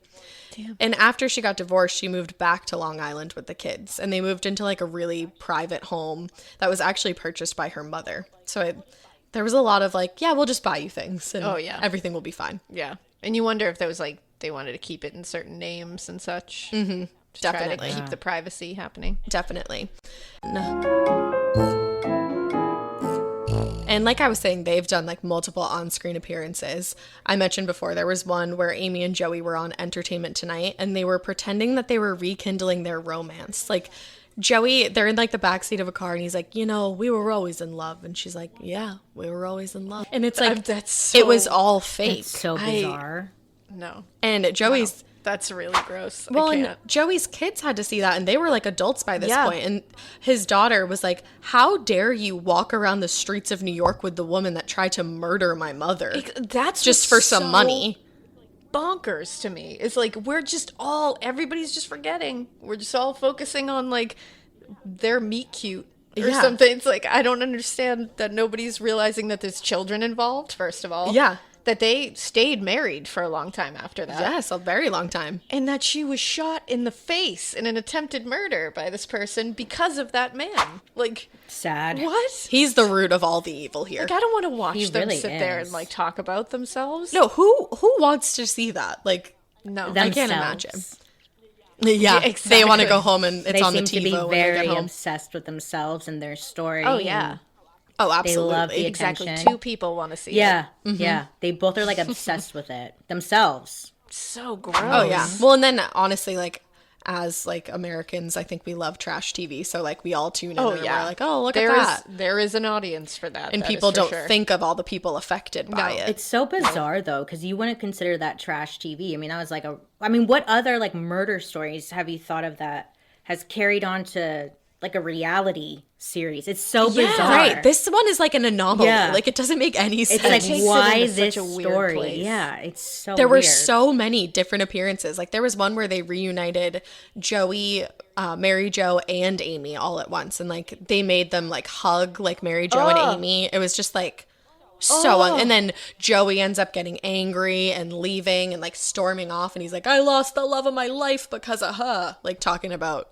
Damn. And after she got divorced, she moved back to Long Island with the kids, and they moved into like a really private home that was actually purchased by her mother. So there was a lot of like, yeah, we'll just buy you things, and everything will be fine. Yeah. And you wonder if there was like, they wanted to keep it in certain names and such. Mm-hmm. Definitely. Try to keep the privacy happening. Definitely. And like I was saying, they've done like multiple on-screen appearances. I mentioned before there was one where Amy and Joey were on Entertainment Tonight, and they were pretending that they were rekindling their romance. Like Joey, they're in like the backseat of a car, and he's like, you know, we were always in love. And she's like, yeah, we were always in love. And it's like, it was all fake. it's so bizarre. No. And Joey's... That's really gross. Well, I and can't. Joey's kids had to see that, and they were like adults by this point. And his daughter was like, how dare you walk around the streets of New York with the woman that tried to murder my mother? That's just for some money. Bonkers to me. It's like, everybody's just forgetting. We're just all focusing on like their meet cute or something. It's like, I don't understand that nobody's realizing that there's children involved, first of all. Yeah. That they stayed married for a long time after that. Yes, a very long time. And that she was shot in the face in an attempted murder by this person because of that man. Like, sad. What? He's the root of all the evil here. Like, I don't want to watch them really sit there is. and like talk about themselves. No, who wants to see that? Like, No. I can't imagine. Themselves. Yeah, exactly. they want to go home and it's They on the seem to TiVo be when they get very home. obsessed with themselves and their story. Oh, yeah. and Oh, They absolutely. love the Exactly. attention. 2 people want to see Yeah, it. yeah. They both are like obsessed with it themselves. So gross. Oh, yeah. Well, and then honestly, like, as like Americans, I think we love trash TV. So like we all tune in and we're like, oh, look at that. There is an audience for that. And that people is for don't sure. think of all the people affected by it. It's so bizarre though, because you wouldn't consider that trash TV. I mean, that was like what other like murder stories have you thought of that has carried on to like a reality series? It's so bizarre. Right. This one is like an anomaly. Yeah. Like it doesn't make any sense. It's like, takes it why into this such a weird story? place. Yeah, it's so there were weird. so many different appearances. Like there was one where they reunited Joey, Mary Jo, and Amy all at once, and like they made them like hug like Mary Jo and Amy. It was just like and then Joey ends up getting angry and leaving and like storming off, and he's like, I lost the love of my life because of her, like talking about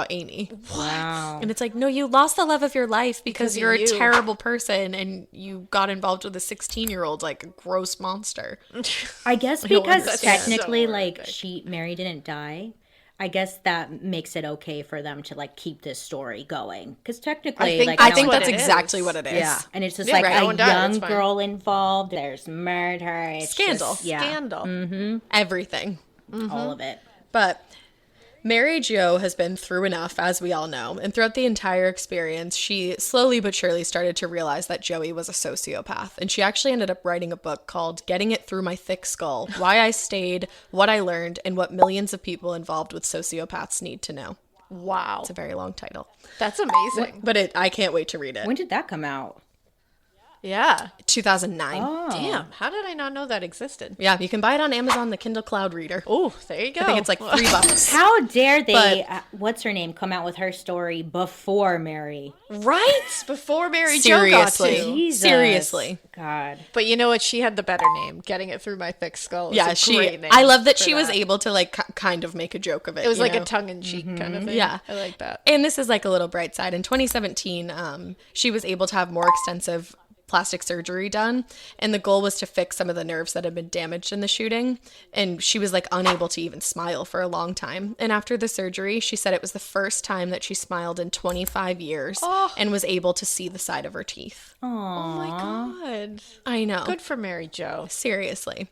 Amy. Wow. And it's like, no, you lost the love of your life because you're of a you. terrible person and you got involved with a 16-year-old like a gross monster. I guess don't because understand. technically, So like, horrific. Mary didn't die. I guess that makes it okay for them to like keep this story going. Because technically, like, I no think one- that's it is. exactly what it is. yeah, and it's just Yeah, like right. No a one died, young it's fine. girl involved. There's murder. It's Scandal. just- yeah, Scandal. Everything. all of it. But Mary Jo has been through enough, as we all know, and throughout the entire experience, she slowly but surely started to realize that Joey was a sociopath, and she actually ended up writing a book called Getting It Through My Thick Skull, Why I Stayed, What I Learned, and What Millions of People Involved with Sociopaths Need to Know. Wow. It's a very long title. That's amazing. But I can't wait to read it. When did that come out? Yeah. 2009. Oh. Damn. How did I not know that existed? Yeah, you can buy it on Amazon, the Kindle Cloud Reader. Oh, there you go. I think it's like $3. How dare they, what's her name, come out with her story before Mary? Right? Before Mary Jo got to. Jesus. Seriously. God. But you know what? She had the better name. Getting it through my thick skull. Yeah, Is a great name I love that for she was able to like kind of make a joke of it. It was you like know? a tongue-in-cheek kind of thing. Yeah. I like that. And this is like a little bright side. In 2017, she was able to have more extensive plastic surgery done, and the goal was to fix some of the nerves that had been damaged in the shooting, and she was like unable to even smile for a long time. And after the surgery, she said it was the first time that she smiled in 25 years and was able to see the side of her teeth. Oh my God. I know. Good for Mary Jo. Seriously.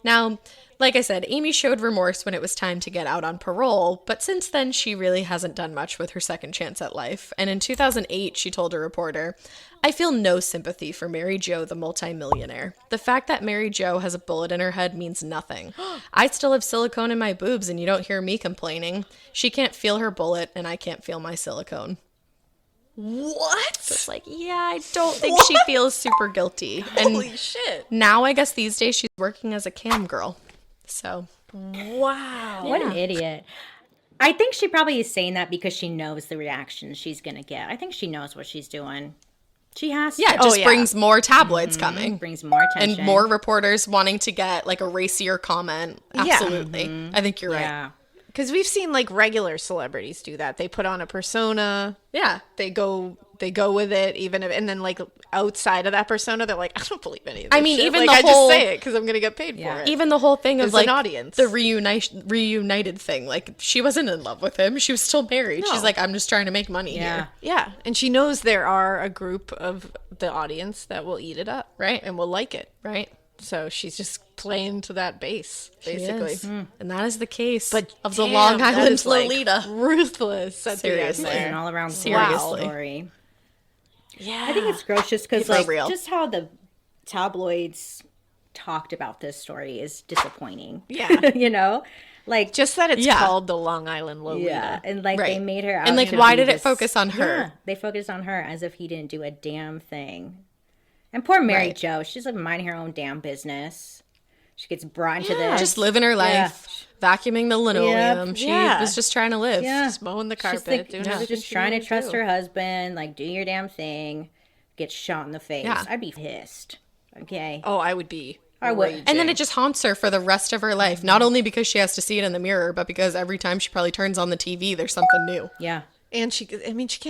Now, like I said, Amy showed remorse when it was time to get out on parole, but since then she really hasn't done much with her second chance at life. And in 2008, she told a reporter, "I feel no sympathy for Mary Jo, the multimillionaire. The fact that Mary Jo has a bullet in her head means nothing. I still have silicone in my boobs and you don't hear me complaining. She can't feel her bullet and I can't feel my silicone." What? So it's like, yeah, I don't think she feels super guilty. Holy shit. Now I guess these days she's working as a cam girl. So, wow. What an idiot. I think she probably is saying that because she knows the reaction she's going to get. I think she knows what she's doing. She has to. yeah, it just brings more tabloids coming. Brings more attention. And more reporters wanting to get like a racier comment. Absolutely. I think you're right. Yeah. Because we've seen like regular celebrities do that. They put on a persona. Yeah. They go with it, even if, and then like outside of that persona, they're like, I don't believe any of this. I mean, shit. even like, the I whole- just say it because I'm gonna get paid for it. Even the whole thing of There's like an audience. the reunited thing. Like she wasn't in love with him. She was still married. No. She's like, I'm just trying to make money here. Yeah, and she knows there are a group of the audience that will eat it up, Right. and will like it. Right. So she's just playing to that base, basically. She is. And that is the case But of the damn, Long that Island is, like, Lolita. ruthless at the end Seriously. It's there. an all around Seriously. story. Yeah, I think it's gross just because, People are like, real. just how the tabloids talked about this story is disappointing. Yeah. You know? Like, just that it's Yeah. called the Long Island Lolita. yeah. And, like, Right. they made her out And like, to why be did it this- focus on her? Yeah, they focused on her as if he didn't do a damn thing. And poor Mary Right. Jo, she's like minding her own damn business. She gets brought into this. Just living her life, vacuuming the linoleum. Yep. She Yeah. was just trying to live. Yeah. Just mowing the carpet, She's like, doing she's everything just she trying to wanted trust do. her husband, like, do your damn thing, get shot in the face. Yeah. I'd be pissed. Okay. Oh, I would be. I would. raging. And then it just haunts her for the rest of her life. Not only because she has to see it in the mirror, but because every time she probably turns on the TV, there's something new. Yeah. And she can't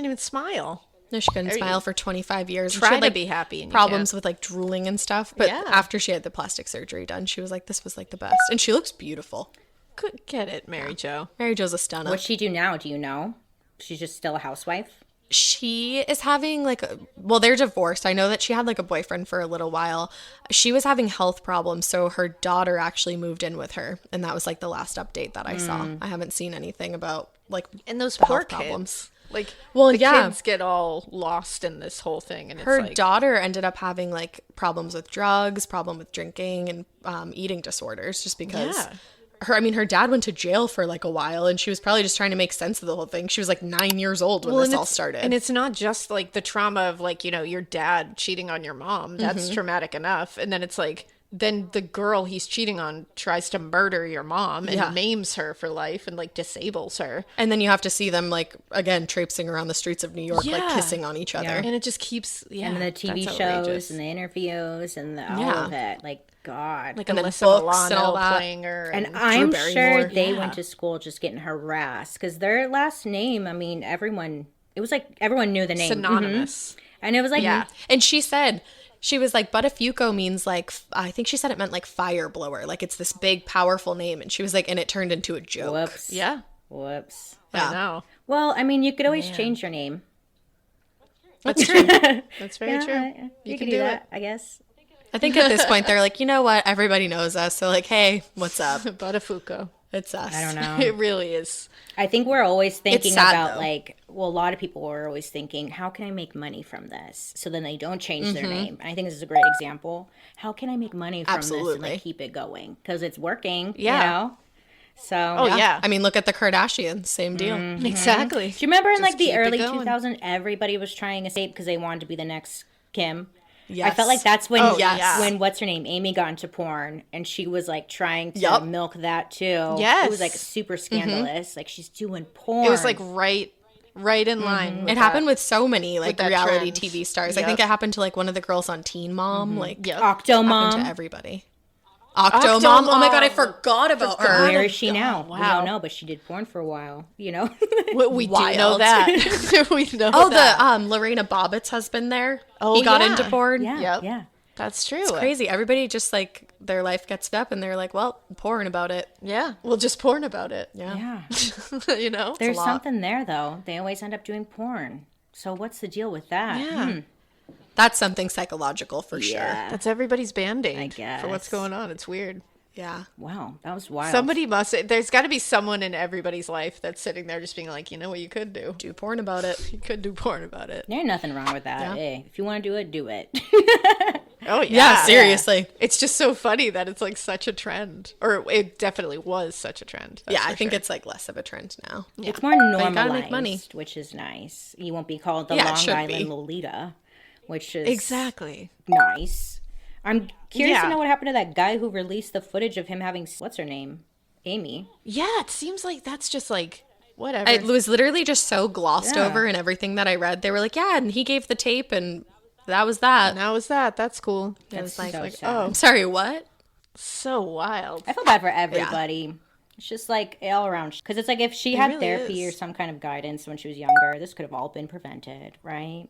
even smile. No, she couldn't Or smile for 25 years. And try she had, to like, be happy and you problems can't. with like drooling and stuff. But Yeah. after she had the plastic surgery done, she was like, this was like the best. And she looks beautiful. Could get it, Mary Jo. Mary Jo's a stunner. What's she do now? Do you know? She's just still a housewife? She is having like well, they're divorced. I know that she had like a boyfriend for a little while. She was having health problems, so her daughter actually moved in with her, and that was like the last update that I saw. I haven't seen anything about like And those the poor health kids. Like, Well, the yeah. kids get all lost in this whole thing. And Her it's like, daughter ended up having like problems with drugs, problem with drinking, and eating disorders, just because. Yeah. Her dad went to jail for like a while, and she was probably just trying to make sense of the whole thing. She was like 9 years old when this all started. And it's not just like the trauma of like, you know, your dad cheating on your mom. That's traumatic enough. And then it's like, then the girl he's cheating on tries to murder your mom and Yeah. maims her for life and like disables her. And then you have to see them like again traipsing around the streets of New York, like Yeah. kissing on each other. And it just keeps, And the TV that's shows outrageous. and the interviews and all Yeah. of it. Like, God. like and then Alyssa books and Milano all that. playing her. And Drew I'm Barrymore. sure they Yeah. went to school just getting harassed because their last name, I mean, everyone, it was like everyone knew the name. synonymous. And it was like, Yeah. And she said, she was like, Buttafuoco means like, I think she said it meant like fire blower. Like it's this big, powerful name. And she was like, and it turned into a joke. whoops. Yeah. Whoops. Yeah. I know. Well, I mean, you could always change your name. That's true. That's very true. You can do that, I guess. I think at this point, they're like, you know what? Everybody knows us. So like, hey, what's up? Buttafuoco. It's us. I don't know. It really is. I think we're always thinking sad, about though. like, well, a lot of people are always thinking, how can I make money from this? So then they don't change their name. And I think this is a great example. How can I make money from this and Absolutely. like keep it going? Because it's working, Yeah. you know? So, Oh, yeah. I mean, look at the Kardashians. Same deal. Exactly. do you remember in like the keep it early going. 2000s, everybody was trying to escape because they wanted to be the next Kim? Yes. I felt like that's when yes. when what's her name, Amy, got into porn, and she was like trying to Yup. milk that too. Yes. It was like super scandalous. Like she's doing porn. It was like right in line. With It happened with so many like that reality trend. TV stars. I Yep. think it happened to like one of the girls on Teen Mom. Like Octomom. happened to everybody. Octomom. Oh my god, I forgot about her. Where is she now? Wow. We don't know, but she did porn for a while. You know. We do know Wild. that. We know Oh, that. the Lorena Bobbitt's husband there. Oh, he got yeah. into porn. Yeah. Yep. Yeah. That's true. It's crazy. Everybody just like their life gets up and they're like, well, porn about it. Yeah. Well, just porn about it. Yeah. Yeah. You know? There's something there though. They always end up doing porn. So what's the deal with that? Yeah. That's something psychological for sure. That's everybody's band-aid I guess. for what's going on. It's weird. Yeah. Wow, that was wild. There's got to be someone in everybody's life that's sitting there just being like, you know what you could do? Do porn about it. You could do porn about it. There's nothing wrong with that. Hey, if you want to do it, do it. Oh, yeah. Yeah, seriously. It's just so funny that it's like such a trend. Or it definitely was such a trend. Yeah, I think it's like less of a trend now. It's more you normalized, gotta make money. which is nice. You won't be called the Yeah, it Long should Island be. Lolita, which is Exactly. nice. I'm curious Yeah. to know what happened to that guy who released the footage of him having what's her name, Amy. Yeah, it seems like that's just like, whatever. It was literally just so glossed Yeah. over in everything that I read. They were like, yeah, and he gave the tape and that was that. And that was that. That's cool. It was That's like, so sad. oh, I'm sorry, what? so wild. I feel bad for everybody. It's just like all around because it's like if she had really therapy is. or some kind of guidance when she was younger, this could have all been prevented, right?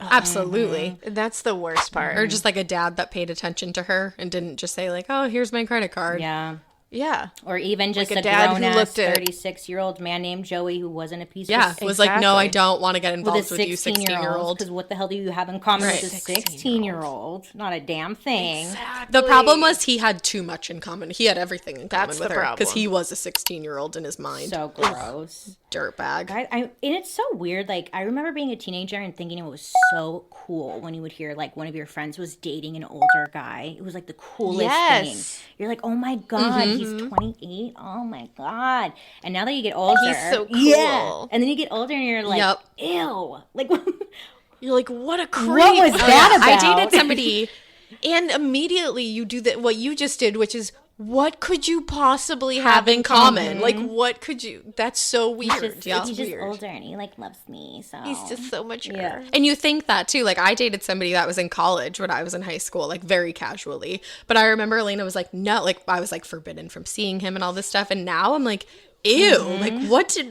Absolutely. And that's the worst part. Or just like a dad that paid attention to her and didn't just say like, oh, here's my credit card. Yeah. Yeah. Or even just Like a a dad who grown-ass looked at- 36-year-old man named Joey who wasn't a piece Yeah. of It was like, no, I Exactly. don't want to get with involved a with you, 16-year-old. Because what the hell do you have in common Right. with a 16-year-old? Not a damn thing. The problem was he had too much in common. He had everything in common That's with the her because problem. he was a 16-year-old in his mind. So gross. Dirtbag. And it's so weird. Like, I remember being a teenager and thinking it was so cool when you would hear, like, one of your friends was dating an older guy. It was, like, the coolest Yes. thing. You're like, oh, my God, he's 28. Oh, my God. And now that you get older. He's so Yeah. cool. And then you get older and you're like, Yep. ew. Like, You're like, what a creep. what was that about? I dated somebody. And immediately you do that, what you just did, which is, what could you possibly have in common? Like, what could you? That's so weird. He's That's just weird. older and he, like, loves me. So He's just so mature. Yeah. And you think that too. Like I dated somebody that was in college when I was in high school, like very casually. But I remember Alaina was like, no, like I was like forbidden from seeing him and all this stuff. And now I'm like, ew, like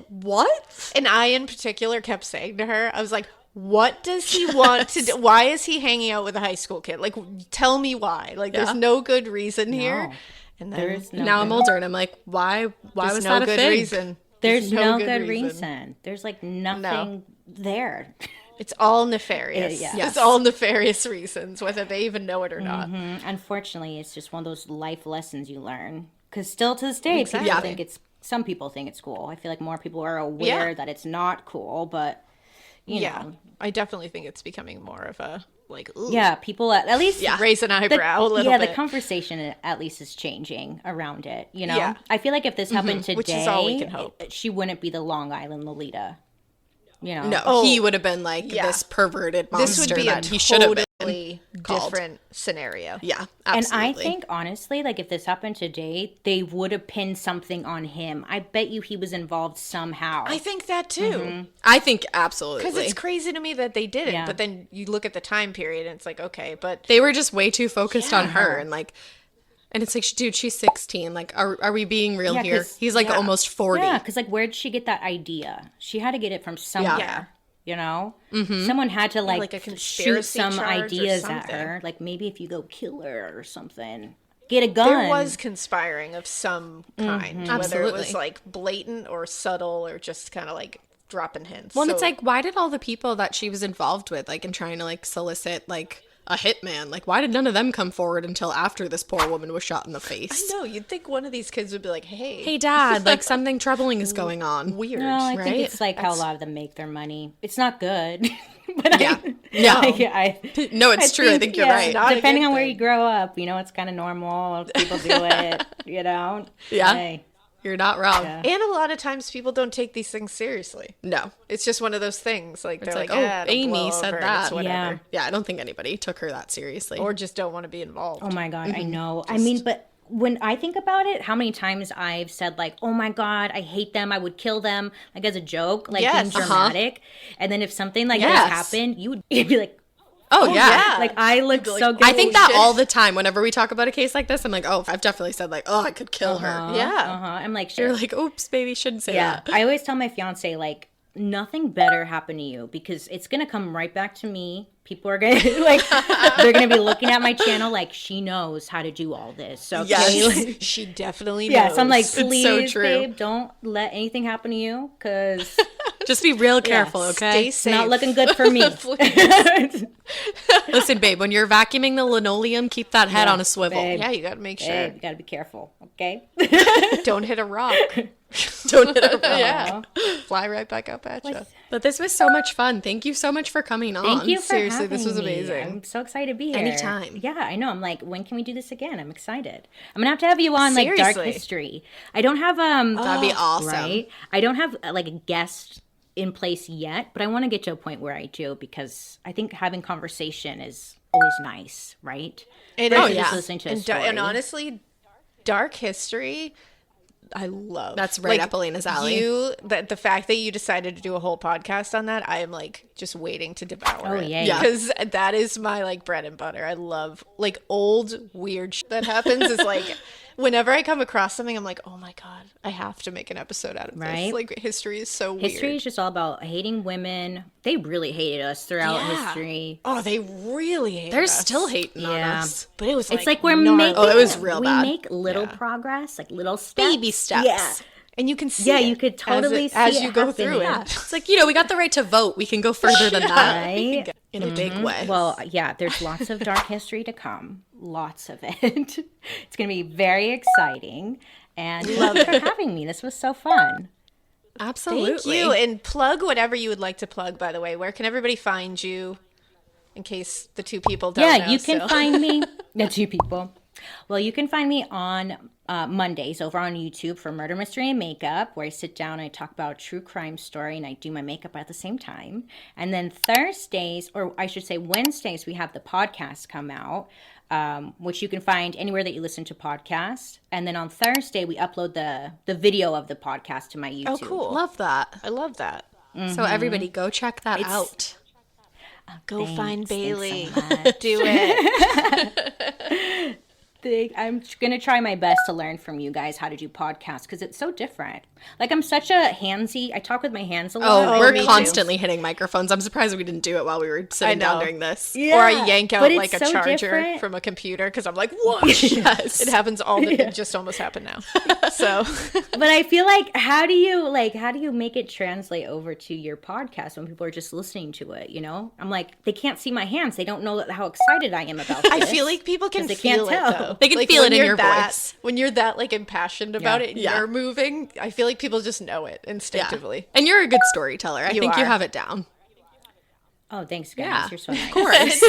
what? And I, in particular, kept saying to her, I was like, what does he want to do? Why is he hanging out with a high school kid? Like, tell me why. Like, there's no good reason here. And then There's no Now I'm older and I'm like, why there's was no that a good thing? reason. There's no good reason. There's, like, nothing there. It's all nefarious. Yeah. It's all nefarious reasons, whether they even know it or not. Unfortunately, it's just one of those life lessons you learn. Because still to this day, Exactly. people think some people think it's cool. I feel like more people are aware that it's not cool, but, you know. I definitely think it's becoming more of a, like, ooh, Yeah, people at least raise an eyebrow a little bit. the conversation at least is changing around it, you know? Yeah. I feel like if this happened today, Which is all we can hope. she wouldn't be the Long Island Lolita. You know? No, he would have been like this perverted monster this would be a that he should have been. totally called. different scenario. Yeah, And absolutely. I think, honestly, like, if this happened today, they would have pinned something on him. I bet you he was involved somehow. I think that too. I think absolutely. Because it's crazy to me that they didn't. Yeah. But then you look at the time period and it's like, okay, but they were just way too focused on her and like, and it's like, dude, she's 16. Like, are we being real Yeah, here? 'cause- He's like almost 40. Yeah, because, like, where'd she get that idea? She had to get it from somewhere. Yeah. You know? Someone had to, like a shoot conspiracy some charge or ideas at something. her. Like, maybe if you go kill her or something. Get a gun. there was conspiring of some kind. Whether it Absolutely. was like blatant or subtle or just kind of like dropping hints. Well, and it's So- like, why did all the people that she was involved with, like, in trying to, like, solicit, like, a hitman, like, why did none of them come forward until after this poor woman was shot in the face? I know, you'd think one of these kids would be like, Hey, Dad, like, something troubling is going on. weird. No, I right? think it's like how a lot of them make their money. It's not good. But Yeah. No, it's true. I think you're right. not a Depending good on where thing. you grow up, you know, it's kind of normal. People do it, you know? Yeah. Hey. You're not wrong. And a lot of times people don't take these things seriously. No. It's just one of those things. Like, they're It's like, oh, Amy said that. Whatever. Yeah, I don't think anybody took her that seriously. Or just don't want to be involved. Oh my God, I know. I mean, but when I think about it, how many times I've said like, oh my God, I hate them, I would kill them, like as a joke, like being dramatic. And then if something like this happened, you'd be like, oh yeah. Like I look so good. I think that all the time. Whenever we talk about a case like this, I'm like, oh, I've definitely said like, oh, I could kill her. Yeah. I'm like, You're like, oops, baby, shouldn't say that. I always tell my fiance, like, nothing better happened to you because it's going to come right back to me. People are going to, like, they're going to be looking at my channel like, she knows how to do all this. So, yes, she definitely knows. Yes, I'm like, please, so true. babe, don't let anything happen to you because... Just be real careful, okay? Stay It's safe. not looking good for me. Listen, babe, when you're vacuuming the linoleum, keep that head on a swivel. Babe. Yeah, you got to make sure. Babe, you got to be careful, okay? Don't hit a rock. Don't hit a rock. Yeah. Fly right back up at you. But this was so much fun. Thank you so much for coming on. Thank you for Seriously, having this was me. amazing. I'm so excited to be here. Anytime. Yeah, I know. I'm like, when can we do this again? I'm excited. I'm gonna have you on like dark Seriously. history. I don't have That'd be awesome. right. I don't have like a guest in place yet, but I want to get to a point where I do because I think having conversation is always nice, right? It Versus is. just listening to a story. And honestly, dark history, I love. That's right up Alaina's alley. The fact that you decided to do a whole podcast on that, I am like just waiting to devour it. Yeah. Because that is my like bread and butter. I love like old weird shit that happens is like whenever I come across something, I'm like, oh my God, I have to make an episode out of this. Like history is so weird. History is just all about hating women. They really hated us throughout history. Oh, they really hate They're us. still hating on us. But it was It's like we're gnarly. making. Oh, it was real bad. We make little progress, like little steps. Baby steps. Yeah. And you can see Yeah, it you could totally as see you it go happening. through Yeah. it. It's like, we got the right to vote. We can go further than that. Right? In a big way. Well, yeah, there's lots of dark history to come. Lots of it. It's going to be very exciting. And thanks for having me. This was so fun. Absolutely. Thank you. And plug whatever you would like to plug, by the way. Where can everybody find you in case the two people don't know You can still? find me. The two people. Well, you can find me on Mondays over on YouTube for Murder, Mystery, and Makeup, where I sit down and I talk about a true crime story and I do my makeup at the same time. And then Thursdays, or I should say Wednesdays, we have the podcast come out, which you can find anywhere that you listen to podcasts. And then on Thursday, we upload the video of the podcast to my YouTube. Oh, cool. Love that. I love that. So everybody go check that out. Go find Bailey. Thanks so much. Do it. I'm going to try my best to learn from you guys how to do podcasts because it's so different. Like, I'm such a handsy. I talk with my hands a lot. Oh, we're me too. constantly hitting microphones. I'm surprised we didn't do it while we were sitting down doing this. Or I yank out but it's like a so charger different. from a computer because I'm like, what? Yes. It happens all the It just almost happened now. So, But I feel like how do you make it translate over to your podcast when people are just listening to it, you know? I'm like, they can't see my hands. They don't know how excited I am about this. I feel like people can they feel can't it, tell. though. They can Like, feel when it in you're your that, voice. When you're that, like, impassioned about it and Yeah. you're moving, I feel like people just know it instinctively. And you're a good storyteller. I think you are. have it down. Oh, thanks, guys. Yeah. You're so nice. Of course.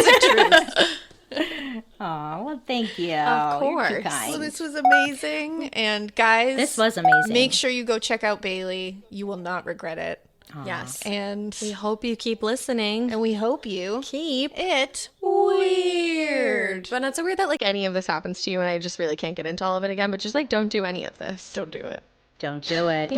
Aw, well, thank you. Of You're too course. kind. Well, this was amazing. And guys, This was amazing. Make sure you go check out Bailey. You will not regret it. Yes. And We hope you keep listening. we hope you Keep it weird. But it's so weird that like any of this happens to you and I just really can't get into all of it again. But just like don't do any of this. Don't do it. Don't do it.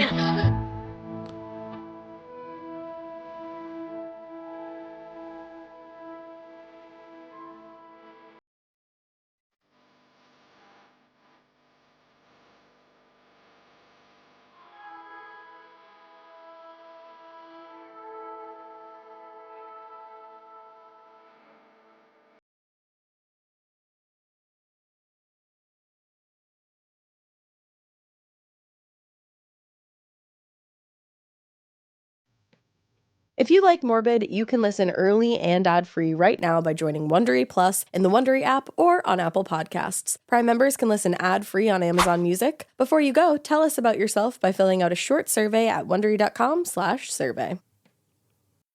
If you like Morbid, you can listen early and ad-free right now by joining Wondery Plus in the Wondery app or on Apple Podcasts. Prime members can listen ad-free on Amazon Music. Before you go, tell us about yourself by filling out a short survey at Wondery.com/survey.